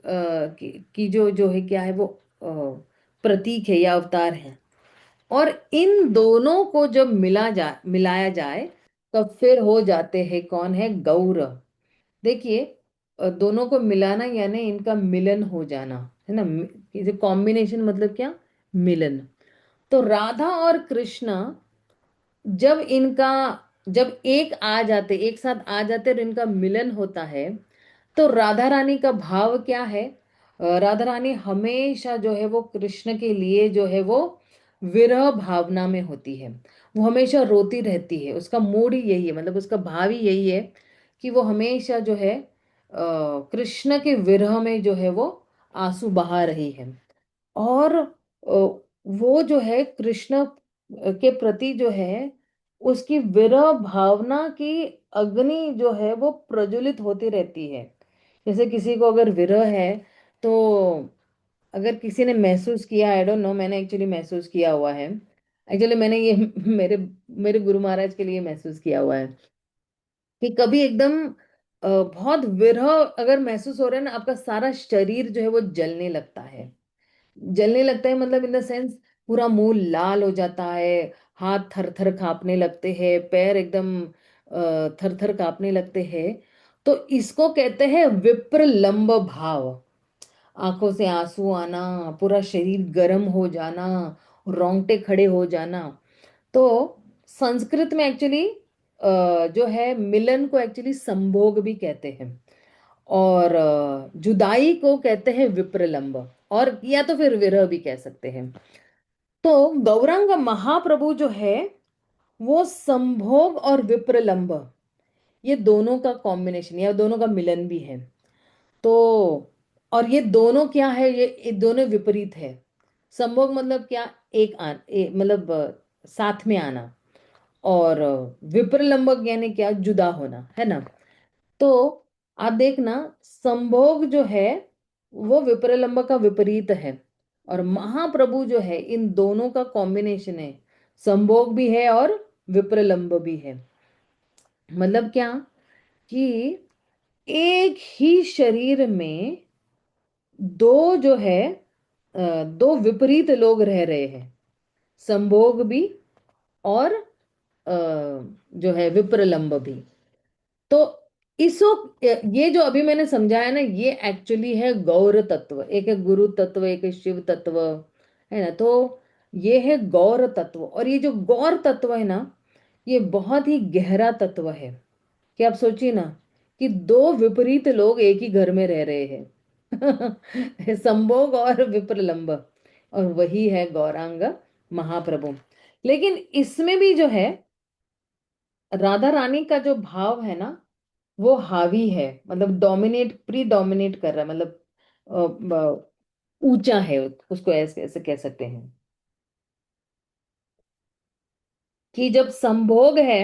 की जो है क्या है वो प्रतीक है या अवतार है। और इन दोनों को जब मिलाया जाए तब फिर हो जाते हैं कौन है? गौर। देखिए दोनों को मिलाना यानी इनका मिलन हो जाना, है ना। इसे कॉम्बिनेशन मतलब क्या? मिलन। तो राधा और कृष्ण जब इनका जब एक आ जाते, एक साथ आ जाते और इनका मिलन होता है, तो राधा रानी का भाव क्या है? राधा रानी हमेशा जो है वो कृष्ण के लिए जो है वो विरह भावना में होती है। वो हमेशा रोती रहती है, उसका मूड ही यही है, मतलब उसका भाव ही यही है कि वो हमेशा जो है कृष्ण के विरह में जो है वो आंसू बहा रही है। और वो जो है कृष्ण के प्रति जो है उसकी विरह भावना की अग्नि जो है वो प्रज्वलित होती रहती है। जैसे किसी को अगर विरह है तो अगर किसी ने महसूस किया, आई डोंट नो, मैंने एक्चुअली महसूस किया हुआ है। एक्चुअली मैंने ये मेरे मेरे गुरु महाराज के लिए महसूस किया हुआ है कि कभी एकदम बहुत विरह अगर महसूस हो रहा है ना, आपका सारा शरीर जो है वो जलने लगता है। जलने लगता है मतलब इन द सेंस पूरा मुंह लाल हो जाता है, हाथ थर थर कांपने लगते हैं, पैर एकदम थर थर कांपने लगते हैं। तो इसको कहते हैं विप्रलंब भाव। आंखों से आंसू आना, पूरा शरीर गर्म हो जाना, रोंगटे खड़े हो जाना। तो संस्कृत में एक्चुअली जो है मिलन को एक्चुअली संभोग भी कहते हैं। और जुदाई को कहते हैं विप्रलंब, और या तो फिर विरह भी कह सकते हैं। तो गौरांग महाप्रभु जो है वो संभोग और विप्रलंब, ये दोनों का कॉम्बिनेशन या दोनों का मिलन भी है। तो और ये दोनों क्या है? ये दोनों विपरीत है। संभोग मतलब क्या? मतलब साथ में आना। और विप्रलंबक यानी क्या? जुदा होना, है ना। तो आप देखना संभोग जो है वो विप्रलंब का विपरीत है, और महाप्रभु जो है इन दोनों का कॉम्बिनेशन है। संभोग भी है और विप्रलंब भी है। मतलब क्या कि एक ही शरीर में दो जो है दो विपरीत लोग रह रहे हैं, संभोग भी और जो है विप्रलंब भी। तो इसो ये जो अभी मैंने समझाया ना, ये एक्चुअली है गौर तत्व। एक है गुरु तत्व, एक है शिव तत्व, है ना। तो ये है गौर तत्व, और ये जो गौर तत्व है ना, ये बहुत ही गहरा तत्व है। कि आप सोचिए ना कि दो विपरीत लोग एक ही घर में रह रहे हैं संभोग और विप्रलंब, और वही है गौरांग महाप्रभु। लेकिन इसमें भी जो है राधा रानी का जो भाव है ना वो हावी है, मतलब डोमिनेट प्री डोमिनेट कर रहा है, मतलब ऊंचा है, उसको ऐसे ऐसे कह सकते हैं कि जब संभोग है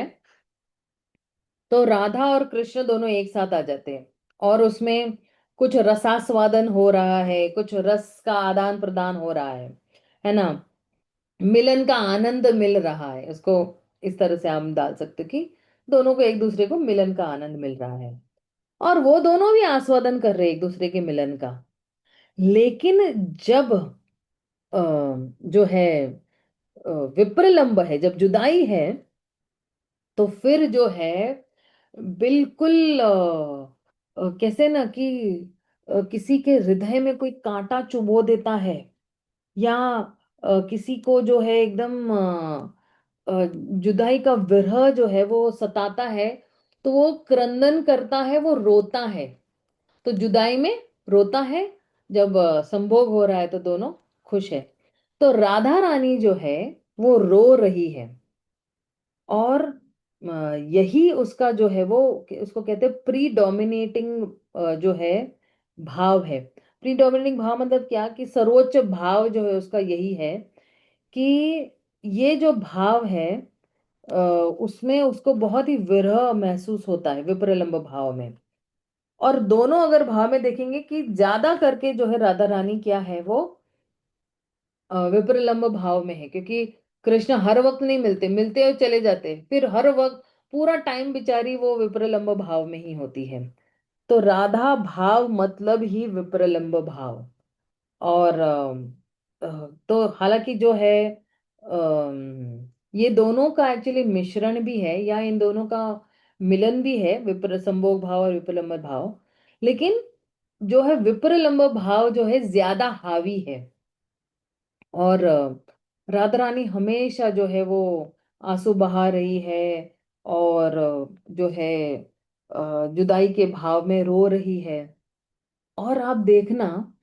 तो राधा और कृष्ण दोनों एक साथ आ जाते हैं, और उसमें कुछ रसास्वादन हो रहा है, कुछ रस का आदान प्रदान हो रहा है ना। मिलन का आनंद मिल रहा है उसको। इस तरह से हम डाल सकते कि दोनों को एक दूसरे को मिलन का आनंद मिल रहा है, और वो दोनों भी आस्वादन कर रहे हैं एक दूसरे के मिलन का। लेकिन जब अ, जो है विप्रलंब है, जब जुदाई है, तो फिर जो है बिल्कुल कैसे ना कि किसी के हृदय में कोई कांटा चुभो देता है, या किसी को जो है एकदम जुदाई का विरह जो है वो सताता है, तो वो क्रंदन करता है, वो रोता है। तो जुदाई में रोता है, जब संभोग हो रहा है तो दोनों खुश है। तो राधा रानी जो है वो रो रही है, और यही उसका जो है वो, उसको कहते हैं प्री डोमिनेटिंग जो है भाव है। प्री डोमिनेटिंग भाव मतलब क्या, कि सर्वोच्च भाव जो है उसका यही है कि ये जो भाव है उसमें उसको बहुत ही विरह महसूस होता है विप्रलंब भाव में। और दोनों अगर भाव में देखेंगे कि ज्यादा करके जो है राधा रानी क्या है, वो विप्रलंब भाव में है, क्योंकि कृष्ण हर वक्त नहीं मिलते, मिलते और चले जाते, फिर हर वक्त पूरा टाइम बेचारी वो विप्रलंब भाव में ही होती है। तो राधा भाव मतलब ही विप्रलंब भाव। और तो हालांकि जो है ये दोनों का एक्चुअली मिश्रण भी है, या इन दोनों का मिलन भी है, विप्र संभोग भाव और विप्रलंब भाव। लेकिन जो है विप्रलंब भाव जो है ज्यादा हावी है। और राधा रानी हमेशा जो है वो आंसू बहा रही है, और जो है जुदाई के भाव में रो रही है। और आप देखना,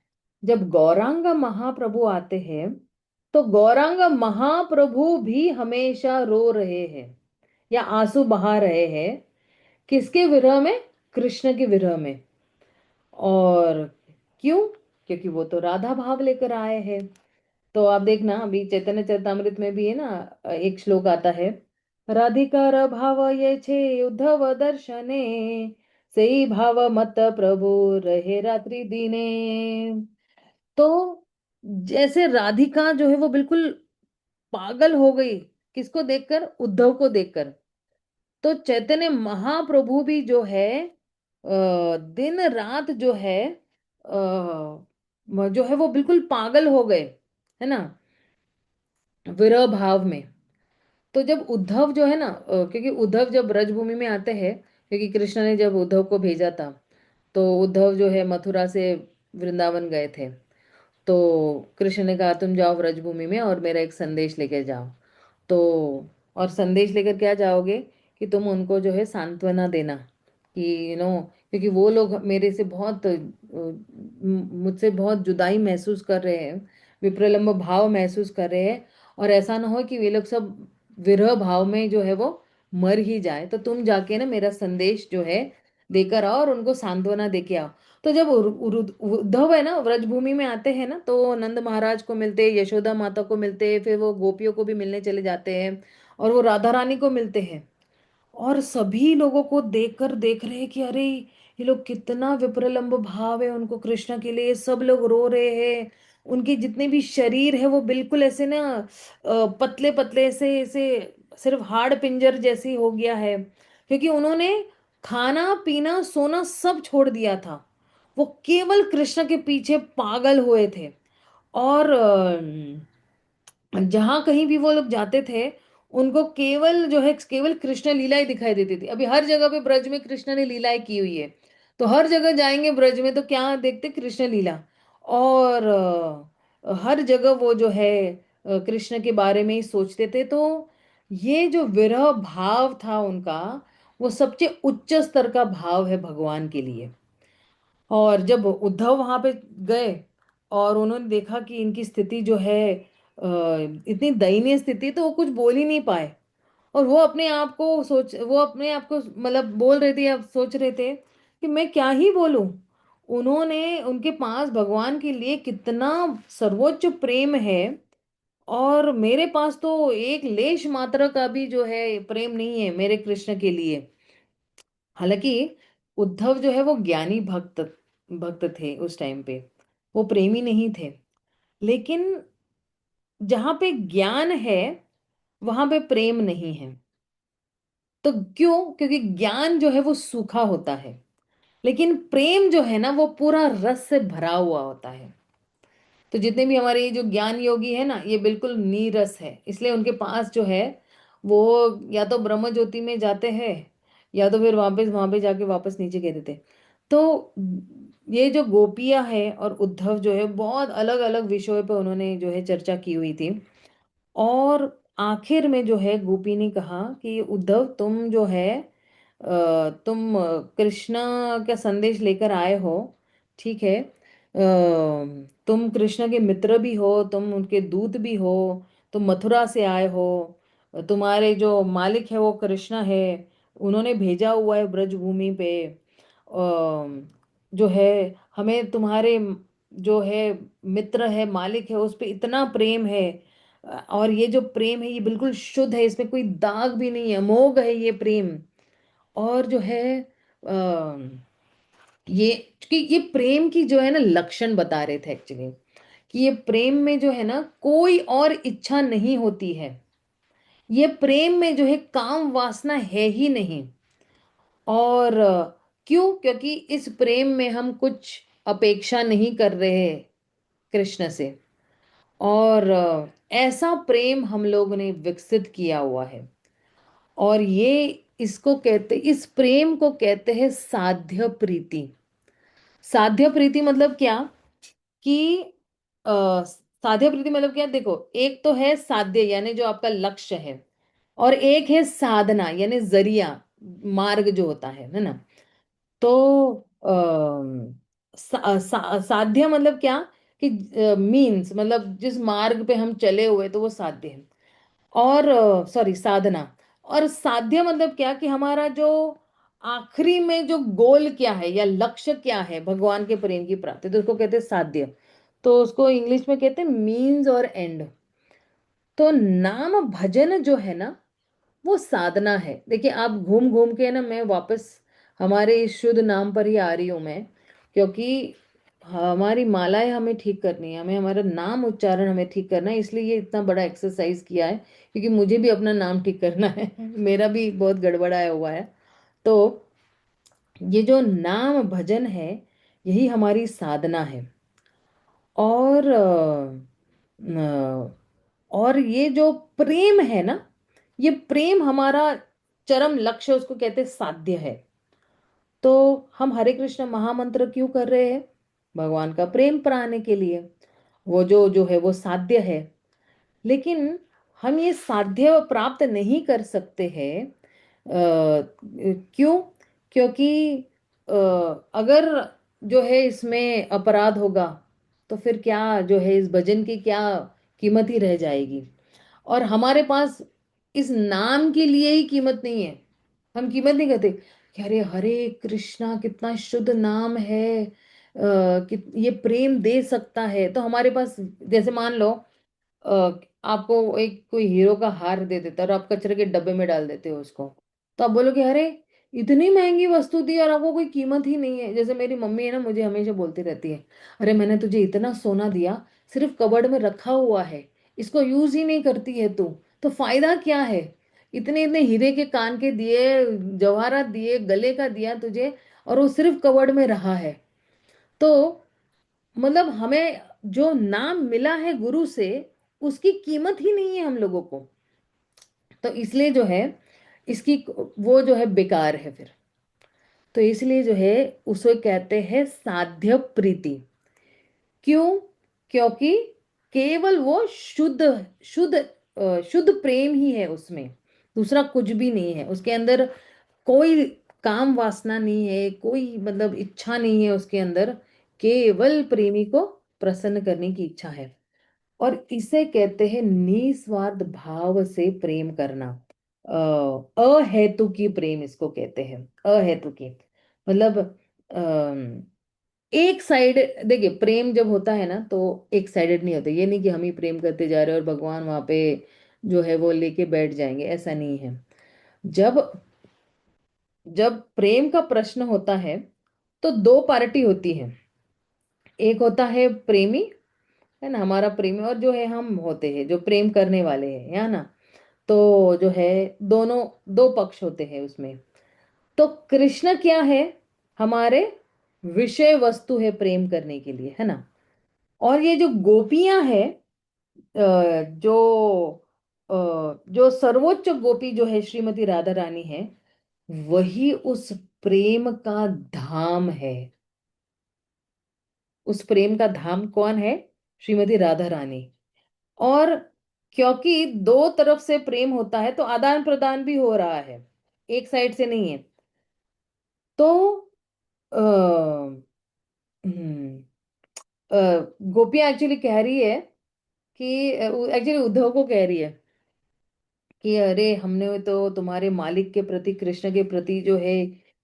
जब गौरांग महाप्रभु आते हैं, तो गौरांग महाप्रभु भी हमेशा रो रहे हैं या आंसू बहा रहे हैं। किसके विरह में? कृष्ण के विरह में। और क्यों? क्योंकि वो तो राधा भाव लेकर आए हैं। तो आप देखना, अभी चैतन्य चरितामृत में भी है ना, एक श्लोक आता है, राधिकार भाव ये छे उद्धव दर्शने, सही भाव मत प्रभु रहे रात्रि दिने। तो जैसे राधिका जो है वो बिल्कुल पागल हो गई, किसको देखकर? उद्धव को देखकर। तो चैतन्य महाप्रभु भी जो है दिन रात जो है जो है वो बिल्कुल पागल हो गए, है ना, विरह भाव में। तो जब उद्धव जो है ना, क्योंकि उद्धव जब ब्रजभूमि में आते हैं, क्योंकि कृष्ण ने जब उद्धव को भेजा था, तो उद्धव जो है मथुरा से वृंदावन गए थे। तो कृष्ण ने कहा तुम जाओ ब्रजभूमि में और मेरा एक संदेश लेकर जाओ। तो और संदेश लेकर क्या जाओगे, कि तुम उनको जो है सांत्वना देना, कि क्योंकि वो लोग मेरे से बहुत मुझसे बहुत जुदाई महसूस कर रहे हैं, विप्रलंब भाव महसूस कर रहे हैं। और ऐसा ना हो कि वे लोग सब विरह भाव में जो है वो मर ही जाए। तो तुम जाके ना मेरा संदेश जो है देकर आओ और उनको सांत्वना देके आओ। तो जब उद्धव है ना व्रजभूमि में आते हैं ना, तो नंद महाराज को मिलते, यशोदा माता को मिलते, फिर वो गोपियों को भी मिलने चले जाते हैं, और वो राधा रानी को मिलते हैं। और सभी लोगों को देखकर देख रहे हैं कि अरे ये लोग कितना विप्रलंब भाव है उनको कृष्ण के लिए, सब लोग रो रहे हैं। उनके जितने भी शरीर है वो बिल्कुल ऐसे ना पतले पतले ऐसे ऐसे, सिर्फ हाड़ पिंजर जैसी हो गया है, क्योंकि उन्होंने खाना पीना सोना सब छोड़ दिया था। वो केवल कृष्ण के पीछे पागल हुए थे। और जहां कहीं भी वो लोग जाते थे, उनको केवल जो है केवल कृष्ण लीला ही दिखाई देती थी। अभी हर जगह पे ब्रज में कृष्ण ने लीलाएं की हुई है, तो हर जगह जाएंगे ब्रज में तो क्या देखते? कृष्ण लीला। और हर जगह वो जो है कृष्ण के बारे में ही सोचते थे। तो ये जो विरह भाव था उनका, वो सबसे उच्च स्तर का भाव है भगवान के लिए। और जब उद्धव वहां पे गए और उन्होंने देखा कि इनकी स्थिति जो है इतनी दयनीय स्थिति, तो वो कुछ बोल ही नहीं पाए। और वो अपने आप को मतलब बोल रहे थे या सोच रहे थे कि मैं क्या ही बोलूं। उन्होंने, उनके पास भगवान के लिए कितना सर्वोच्च प्रेम है, और मेरे पास तो एक लेश मात्रा का भी जो है प्रेम नहीं है मेरे कृष्ण के लिए। हालांकि उद्धव जो है वो ज्ञानी भक्त भक्त थे उस टाइम पे, वो प्रेमी नहीं थे। लेकिन जहां पे ज्ञान है वहां पे प्रेम नहीं है। तो क्यों? क्योंकि ज्ञान जो है वो सूखा होता है, लेकिन प्रेम जो है ना वो पूरा रस से भरा हुआ होता है। तो जितने भी हमारे ये जो ज्ञान योगी है ना, ये बिल्कुल नीरस है, इसलिए उनके पास जो है वो या तो ब्रह्म ज्योति में जाते हैं, या तो फिर वापस वहां पे जाके वापस नीचे कह देते हैं। तो ये जो गोपियां है और उद्धव जो है, बहुत अलग अलग विषयों पे उन्होंने जो है चर्चा की हुई थी। और आखिर में जो है गोपी ने कहा कि उद्धव तुम जो है तुम कृष्णा का संदेश लेकर आए हो, ठीक है, तुम कृष्ण के मित्र भी हो, तुम उनके दूत भी हो, तुम मथुरा से आए हो, तुम्हारे जो मालिक है वो कृष्ण है, उन्होंने भेजा हुआ है ब्रज भूमि पे, जो है हमें तुम्हारे जो है मित्र है, मालिक है, उस पे इतना प्रेम है। और ये जो प्रेम है ये बिल्कुल शुद्ध है, इसमें कोई दाग भी नहीं है, अमोघ है ये प्रेम। और जो है ये कि ये प्रेम की जो है ना लक्षण बता रहे थे एक्चुअली, कि ये प्रेम में जो है ना कोई और इच्छा नहीं होती है, ये प्रेम में जो है काम वासना है ही नहीं। और क्यों? क्योंकि इस प्रेम में हम कुछ अपेक्षा नहीं कर रहे कृष्ण से। और ऐसा प्रेम हम लोगों ने विकसित किया हुआ है। और ये इसको कहते, इस प्रेम को कहते हैं साध्य प्रीति। साध्य प्रीति मतलब क्या? कि साध्य प्रीति मतलब क्या, देखो, एक तो है साध्य यानी जो आपका लक्ष्य है, और एक है साधना यानी जरिया, मार्ग जो होता है ना। तो साध्य मतलब क्या? कि मीन्स मतलब जिस मार्ग पे हम चले हुए तो वो साध्य है। और सॉरी, साधना। और साध्य मतलब क्या, कि हमारा जो आखिरी में जो गोल क्या है या लक्ष्य क्या है भगवान के प्रेम की प्राप्ति, तो उसको कहते हैं साध्य। तो उसको इंग्लिश में कहते हैं मीन्स और एंड। तो नाम भजन जो है ना वो साधना है। देखिए आप घूम घूम के ना, मैं वापस हमारे इस शुद्ध नाम पर ही आ रही हूँ मैं, क्योंकि हमारी मालाएं हमें ठीक करनी है, हमें हमारा नाम उच्चारण हमें ठीक करना है, इसलिए ये इतना बड़ा एक्सरसाइज किया है, क्योंकि मुझे भी अपना नाम ठीक करना है मेरा भी बहुत गड़बड़ाया हुआ है। तो ये जो नाम भजन है यही हमारी साधना है। और और ये जो प्रेम है ना, ये प्रेम हमारा चरम लक्ष्य, उसको कहते हैं साध्य है। तो हम हरे कृष्ण महामंत्र क्यों कर रहे हैं? भगवान का प्रेम पाने के लिए। वो जो है वो साध्य है। लेकिन हम ये साध्य प्राप्त नहीं कर सकते हैं। क्यों? क्योंकि अगर जो है इसमें अपराध होगा, तो फिर क्या जो है इस भजन की क्या कीमत ही रह जाएगी। और हमारे पास इस नाम के लिए ही कीमत नहीं है। हम कीमत नहीं करते कि अरे हरे कृष्णा कितना शुद्ध नाम है, कि ये प्रेम दे सकता है। तो हमारे पास, जैसे मान लो आपको एक कोई हीरो का हार दे देता है और आप कचरे के डब्बे में डाल देते हो उसको, तो आप बोलोगे अरे इतनी महंगी वस्तु दी और आपको कोई कीमत ही नहीं है। जैसे मेरी मम्मी है ना, मुझे हमेशा बोलती रहती है, अरे मैंने तुझे इतना सोना दिया, सिर्फ कबर्ड में रखा हुआ है, इसको यूज ही नहीं करती है तू, तो फायदा क्या है? इतने इतने हीरे के कान के दिए, जवाहरात दिए, गले का दिया तुझे, और वो सिर्फ कबर्ड में रहा है। तो मतलब हमें जो नाम मिला है गुरु से, उसकी कीमत ही नहीं है हम लोगों को। तो इसलिए जो है इसकी वो जो है बेकार है फिर। तो इसलिए जो है उसे कहते हैं साध्य प्रीति। क्यों? क्योंकि केवल वो शुद्ध शुद्ध शुद्ध प्रेम ही है उसमें, दूसरा कुछ भी नहीं है उसके अंदर। कोई काम वासना नहीं है, कोई मतलब इच्छा नहीं है उसके अंदर, केवल प्रेमी को प्रसन्न करने की इच्छा है। और इसे कहते हैं निस्वार्थ भाव से प्रेम करना। अहेतुकी प्रेम इसको कहते हैं, अहेतुकी। मतलब एक साइड, देखिए प्रेम जब होता है ना तो एक साइडेड नहीं होता। ये नहीं कि हम ही प्रेम करते जा रहे हैं और भगवान वहां पे जो है वो लेके बैठ जाएंगे, ऐसा नहीं है। जब जब प्रेम का प्रश्न होता है तो दो पार्टी होती है। एक होता है प्रेमी, है ना, हमारा प्रेमी, और जो है हम होते हैं जो प्रेम करने वाले हैं, है ना। तो जो है दोनों, दो पक्ष होते हैं उसमें। तो कृष्ण क्या है? हमारे विषय वस्तु है प्रेम करने के लिए, है ना। और ये जो गोपियां हैं, जो जो सर्वोच्च गोपी जो है श्रीमती राधा रानी है, वही उस प्रेम का धाम है। उस प्रेम का धाम कौन है? श्रीमती राधा रानी। और क्योंकि दो तरफ से प्रेम होता है तो आदान प्रदान भी हो रहा है, एक साइड से नहीं है। तो आ, गोपियां एक्चुअली कह रही है कि एक्चुअली उद्धव को कह रही है कि अरे हमने तो तुम्हारे मालिक के प्रति, कृष्ण के प्रति जो है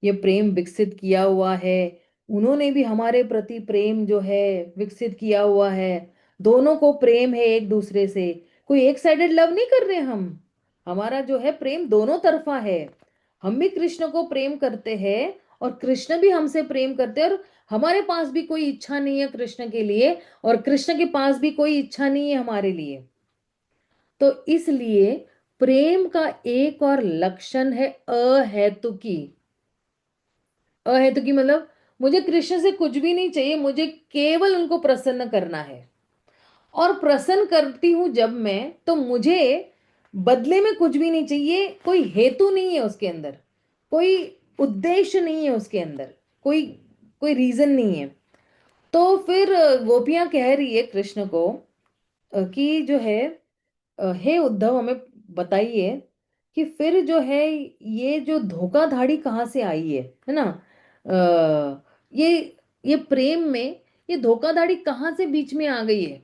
ये प्रेम विकसित किया हुआ है, उन्होंने भी हमारे प्रति प्रेम जो है विकसित किया हुआ है, दोनों को प्रेम है एक दूसरे से, कोई एक साइडेड लव नहीं कर रहे हम, हमारा जो है प्रेम दोनों तरफा है। हम भी कृष्ण को प्रेम करते हैं और कृष्ण भी हमसे प्रेम करते हैं, और हमारे पास भी कोई इच्छा नहीं है कृष्ण के लिए, और कृष्ण के पास भी कोई इच्छा नहीं है हमारे लिए। तो इसलिए प्रेम का एक और लक्षण है अहेतुकी। अहेतुकी मतलब मुझे कृष्ण से कुछ भी नहीं चाहिए, मुझे केवल उनको प्रसन्न करना है। और प्रसन्न करती हूं जब मैं, तो मुझे बदले में कुछ भी नहीं चाहिए, कोई हेतु नहीं है उसके अंदर, कोई उद्देश्य नहीं है उसके अंदर, कोई कोई रीजन नहीं है। तो फिर गोपियां कह रही है कृष्ण को कि जो है हे उद्धव, हमें बताइए कि फिर जो है ये जो धोखाधड़ी कहाँ से आई है ना? ये प्रेम में ये धोखाधड़ी कहाँ से बीच में आ गई है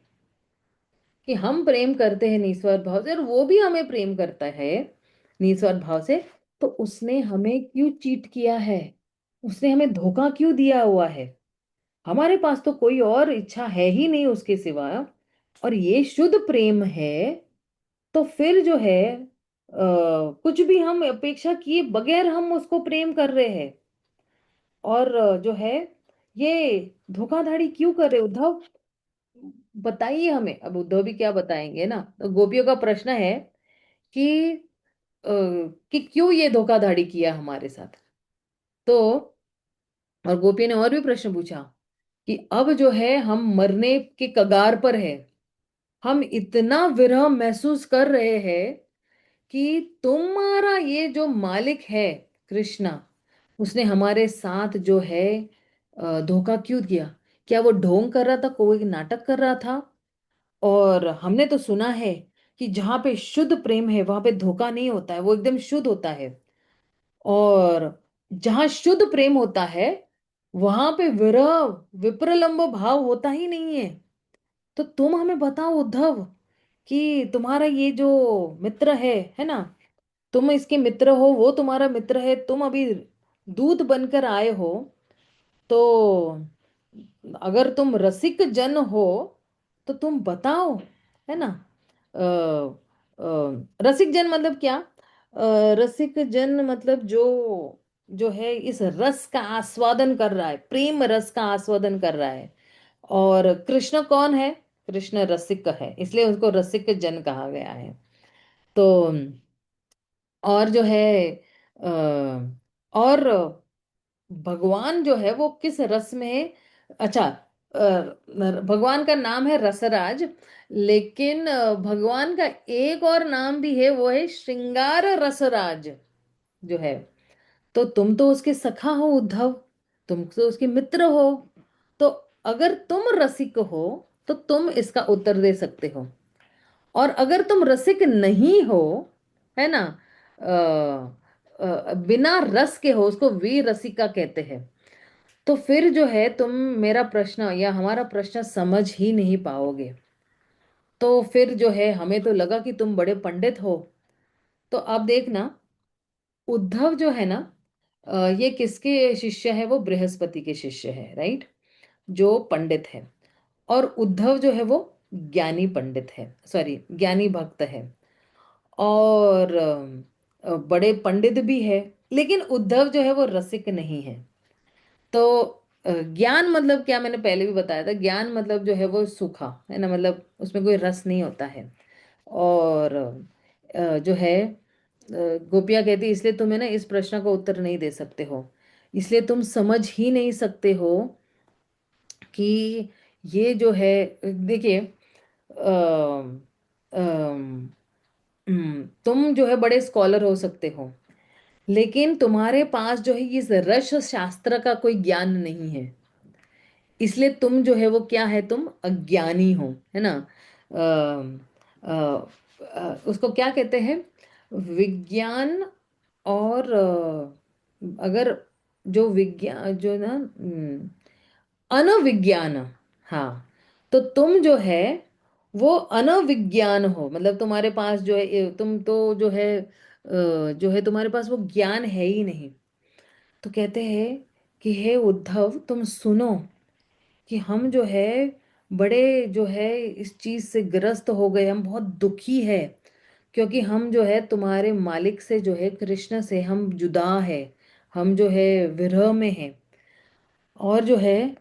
कि हम प्रेम करते हैं निस्वार्थ भाव से और वो भी हमें प्रेम करता है निस्वार्थ भाव से, तो उसने हमें क्यों चीट किया है? उसने हमें धोखा क्यों दिया हुआ है? हमारे पास तो कोई और इच्छा है ही नहीं उसके सिवा, और ये शुद्ध प्रेम है। तो फिर जो है कुछ भी हम अपेक्षा किए बगैर हम उसको प्रेम कर रहे हैं, और जो है ये धोखाधड़ी क्यों कर रहे उद्धव? बताइए हमें। अब उद्धव भी क्या बताएंगे ना, तो गोपियों का प्रश्न है कि कि क्यों ये धोखाधड़ी किया हमारे साथ। तो और गोपी ने और भी प्रश्न पूछा कि अब जो है हम मरने के कगार पर है, हम इतना विरह महसूस कर रहे हैं कि तुम्हारा ये जो मालिक है कृष्णा, उसने हमारे साथ जो है धोखा क्यों किया? क्या वो ढोंग कर रहा था, कोई नाटक कर रहा था? और हमने तो सुना है कि जहां पे शुद्ध प्रेम है वहां पे धोखा नहीं होता है, वो एकदम शुद्ध होता है। और जहां शुद्ध प्रेम होता है वहां पे विरह, विप्रलंब भाव होता ही नहीं है। तो तुम हमें बताओ उद्धव कि तुम्हारा ये जो मित्र है ना, तुम इसके मित्र हो, वो तुम्हारा मित्र है, तुम अभी दूत बनकर आए हो, तो अगर तुम रसिक जन हो तो तुम बताओ, है ना? रसिक जन मतलब क्या? रसिक जन मतलब जो जो है इस रस का आस्वादन कर रहा है, प्रेम रस का आस्वादन कर रहा है। और कृष्ण कौन है? कृष्ण रसिक है, इसलिए उसको रसिक जन कहा गया है। तो और जो है और भगवान जो है वो किस रस में है? अच्छा, भगवान का नाम है रसराज, लेकिन भगवान का एक और नाम भी है, वो है श्रृंगार रसराज जो है। तो तुम तो उसके सखा हो उद्धव, तुम तो उसके मित्र हो, तो अगर तुम रसिक हो तो तुम इसका उत्तर दे सकते हो। और अगर तुम रसिक नहीं हो, है ना, बिना रस के हो, उसको वीर रसिका कहते हैं, तो फिर जो है तुम मेरा प्रश्न या हमारा प्रश्न समझ ही नहीं पाओगे। तो फिर जो है हमें तो लगा कि तुम बड़े पंडित हो। तो अब देखना, उद्धव जो है ना, ये किसके शिष्य है? वो बृहस्पति के शिष्य है, राइट, जो पंडित है। और उद्धव जो है वो ज्ञानी पंडित है, सॉरी ज्ञानी भक्त है, और बड़े पंडित भी है। लेकिन उद्धव जो है वो रसिक नहीं है। तो ज्ञान मतलब क्या, मैंने पहले भी बताया था, ज्ञान मतलब जो है वो सूखा है ना, मतलब उसमें कोई रस नहीं होता है। और जो है गोपियाँ कहती इसलिए तुम्हें ना इस प्रश्न का उत्तर नहीं दे सकते हो, इसलिए तुम समझ ही नहीं सकते हो कि ये जो है, देखिए, अम, अम, तुम जो है बड़े स्कॉलर हो सकते हो, लेकिन तुम्हारे पास जो है ये रस शास्त्र का कोई ज्ञान नहीं है। इसलिए तुम जो है वो क्या है, तुम अज्ञानी हो, है ना। अम, उसको क्या कहते हैं, विज्ञान। और अगर जो विज्ञान जो ना, अनविज्ञान, हाँ, तो तुम जो है वो अनविज्ञान हो, मतलब तुम्हारे पास जो है तुम तो जो है जो है तुम्हारे पास वो ज्ञान है ही नहीं। तो कहते हैं कि हे उद्धव, तुम सुनो कि हम जो है बड़े जो है इस चीज से ग्रस्त हो गए, हम बहुत दुखी है, क्योंकि हम जो है तुम्हारे मालिक से जो है कृष्ण से हम जुदा है, हम जो है विरह में हैं। और जो है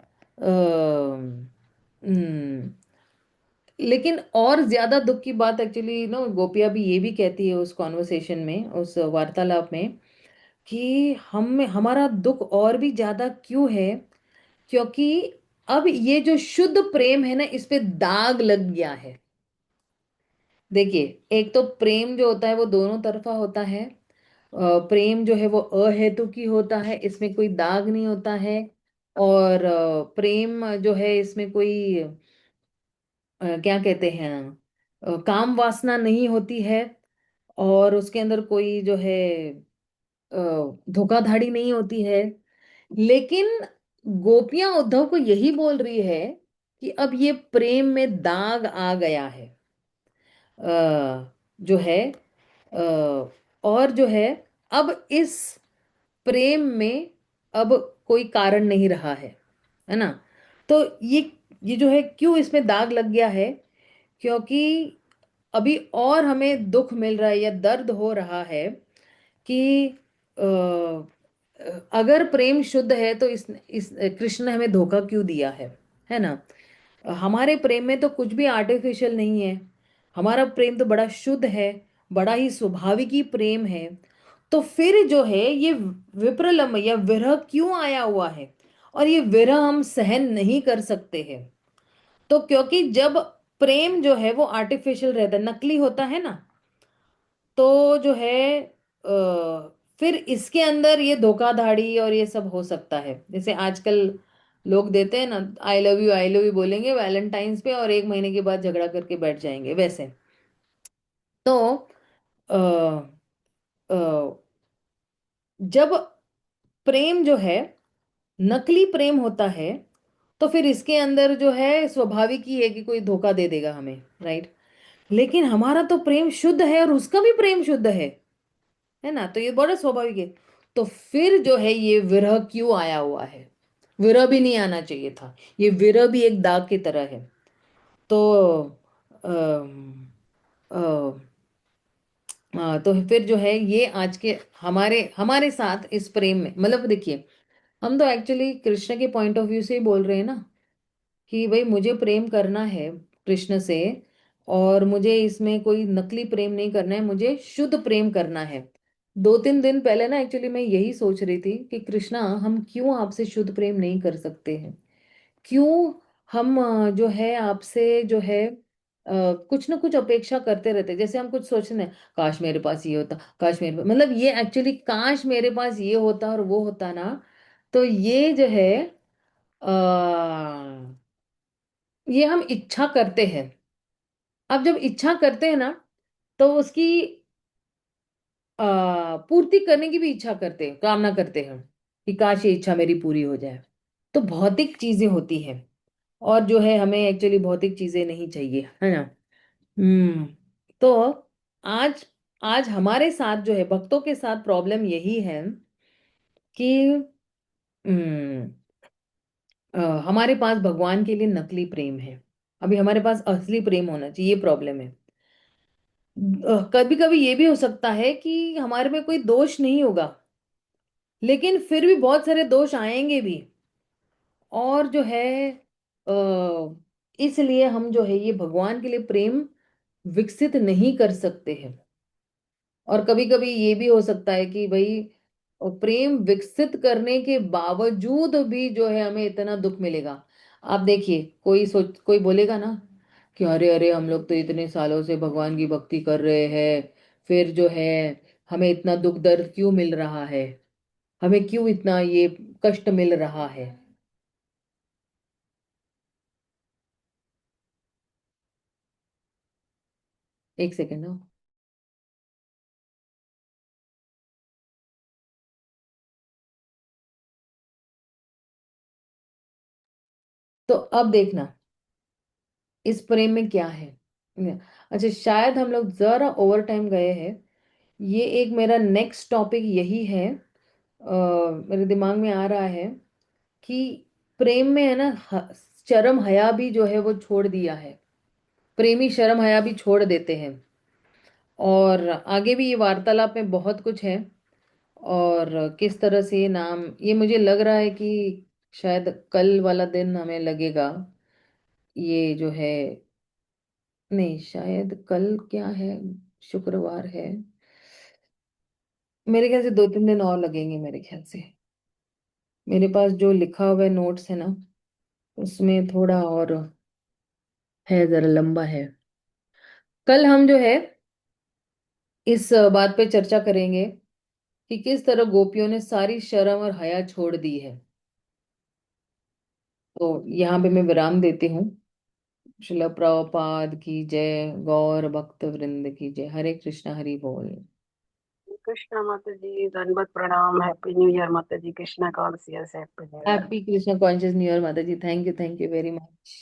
लेकिन और ज्यादा दुख की बात एक्चुअली नो, गोपिया भी ये भी कहती है उस कॉन्वर्सेशन में, उस वार्तालाप में, कि हम हमारा दुख और भी ज्यादा क्यों है, क्योंकि अब ये जो शुद्ध प्रेम है ना, इस पे दाग लग गया है। देखिए, एक तो प्रेम जो होता है वो दोनों तरफा होता है। प्रेम जो है वो अहेतुकी होता है, इसमें कोई दाग नहीं होता है। और प्रेम जो है इसमें कोई क्या कहते हैं, काम वासना नहीं होती है। और उसके अंदर कोई जो है अ, धोखाधड़ी नहीं होती है। लेकिन गोपियां उद्धव को यही बोल रही है कि अब ये प्रेम में दाग आ गया है, जो है और जो है अब इस प्रेम में अब कोई कारण नहीं रहा है ना। तो ये जो है क्यों इसमें दाग लग गया है, क्योंकि अभी और हमें दुख मिल रहा है या दर्द हो रहा है कि अगर प्रेम शुद्ध है तो इस कृष्ण ने हमें धोखा क्यों दिया है ना। हमारे प्रेम में तो कुछ भी आर्टिफिशियल नहीं है, हमारा प्रेम तो बड़ा शुद्ध है, बड़ा ही स्वाभाविक ही प्रेम है। तो फिर जो है ये विप्रलम्ब या विरह क्यों आया हुआ है, और ये विरह हम सहन नहीं कर सकते हैं। तो क्योंकि जब प्रेम जो है वो आर्टिफिशियल रहता है, नकली होता है ना, तो जो है फिर इसके अंदर ये धोखाधड़ी और ये सब हो सकता है। जैसे आजकल लोग देते हैं ना, आई लव यू बोलेंगे वैलेंटाइंस पे, और एक महीने के बाद झगड़ा करके बैठ जाएंगे वैसे। तो आ, आ, जब प्रेम जो है नकली प्रेम होता है, तो फिर इसके अंदर जो है स्वाभाविक ही है कि कोई धोखा दे देगा हमें, राइट। लेकिन हमारा तो प्रेम शुद्ध है और उसका भी प्रेम शुद्ध है ना, तो ये बड़ा स्वाभाविक है। तो फिर जो है ये विरह क्यों आया हुआ है, विरह भी नहीं आना चाहिए था, ये विरह भी एक दाग की तरह है। तो अम, अ, तो फिर जो है ये आज के हमारे हमारे साथ इस प्रेम में, मतलब देखिए, हम तो एक्चुअली कृष्ण के पॉइंट ऑफ व्यू से ही बोल रहे हैं ना, कि भाई मुझे प्रेम करना है कृष्ण से, और मुझे इसमें कोई नकली प्रेम नहीं करना है, मुझे शुद्ध प्रेम करना है। 2-3 दिन पहले ना एक्चुअली मैं यही सोच रही थी कि कृष्णा, हम क्यों आपसे शुद्ध प्रेम नहीं कर सकते हैं, क्यों हम जो है आपसे जो है कुछ ना कुछ अपेक्षा करते रहते हैं। जैसे हम कुछ सोचते हैं, काश मेरे पास ये होता, काश मेरे पास, मतलब ये एक्चुअली काश मेरे पास ये होता और वो होता ना। तो ये जो है ये हम इच्छा करते हैं। अब जब इच्छा करते हैं ना, तो उसकी पूर्ति करने की भी इच्छा करते हैं, कामना करते हैं कि काश ये इच्छा मेरी पूरी हो जाए। तो भौतिक चीजें होती हैं, और जो है हमें एक्चुअली भौतिक चीजें नहीं चाहिए, है ना। हम्म। तो आज आज हमारे साथ जो है भक्तों के साथ प्रॉब्लम यही है कि हम्म, हमारे पास भगवान के लिए नकली प्रेम है, अभी हमारे पास असली प्रेम होना चाहिए, ये प्रॉब्लम है। कभी कभी ये भी हो सकता है कि हमारे में कोई दोष नहीं होगा, लेकिन फिर भी बहुत सारे दोष आएंगे भी। और जो है इसलिए हम जो है ये भगवान के लिए प्रेम विकसित नहीं कर सकते हैं। और कभी कभी ये भी हो सकता है कि भाई प्रेम विकसित करने के बावजूद भी जो है हमें इतना दुख मिलेगा। आप देखिए, कोई बोलेगा ना कि अरे अरे हम लोग तो इतने सालों से भगवान की भक्ति कर रहे हैं, फिर जो है हमें इतना दुख दर्द क्यों मिल रहा है, हमें क्यों इतना ये कष्ट मिल रहा है। एक सेकेंड ना। तो अब देखना इस प्रेम में क्या है। अच्छा, शायद हम लोग जरा ओवर टाइम गए हैं। ये एक मेरा नेक्स्ट टॉपिक यही है। मेरे दिमाग में आ रहा है कि प्रेम में है ना, शर्म हया भी जो है वो छोड़ दिया है। प्रेमी शर्म हया भी छोड़ देते हैं। और आगे भी ये वार्तालाप में बहुत कुछ है। और किस तरह से ये नाम, ये मुझे लग रहा है कि शायद कल वाला दिन हमें लगेगा, ये जो है, नहीं शायद कल क्या है, शुक्रवार है। मेरे ख्याल से 2-3 दिन और लगेंगे मेरे ख्याल से। मेरे पास जो लिखा हुआ है नोट्स है ना, उसमें थोड़ा और है, जरा लंबा है। कल हम जो है इस बात पे चर्चा करेंगे कि किस तरह गोपियों ने सारी शर्म और हया छोड़ दी है। तो यहाँ पे मैं विराम देती हूँ। शिला प्रभुपाद की जय, गौर भक्त वृंद की जय। हरे कृष्णा, हरि बोल। कृष्णा माता जी, दंडवत प्रणाम। हैप्पी न्यू ईयर माता जी। Krishna conscious happy new year. Happy Krishna conscious new year माता जी। Thank you very much.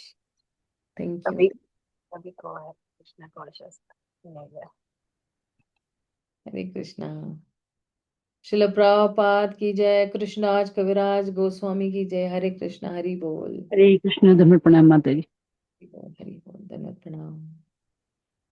Thank you. सभी सभी को है Krishna conscious new year. Hare Krishna. Srila Prabhupada की जय, कृष्णराज कविराज गोस्वामी की जय। हरे कृष्णा, हरि बोल। हरे कृष्ण। धर्म प्रणाम माता जी। हरि बोल, हरि बोल, धन्यवाद, प्रणाम।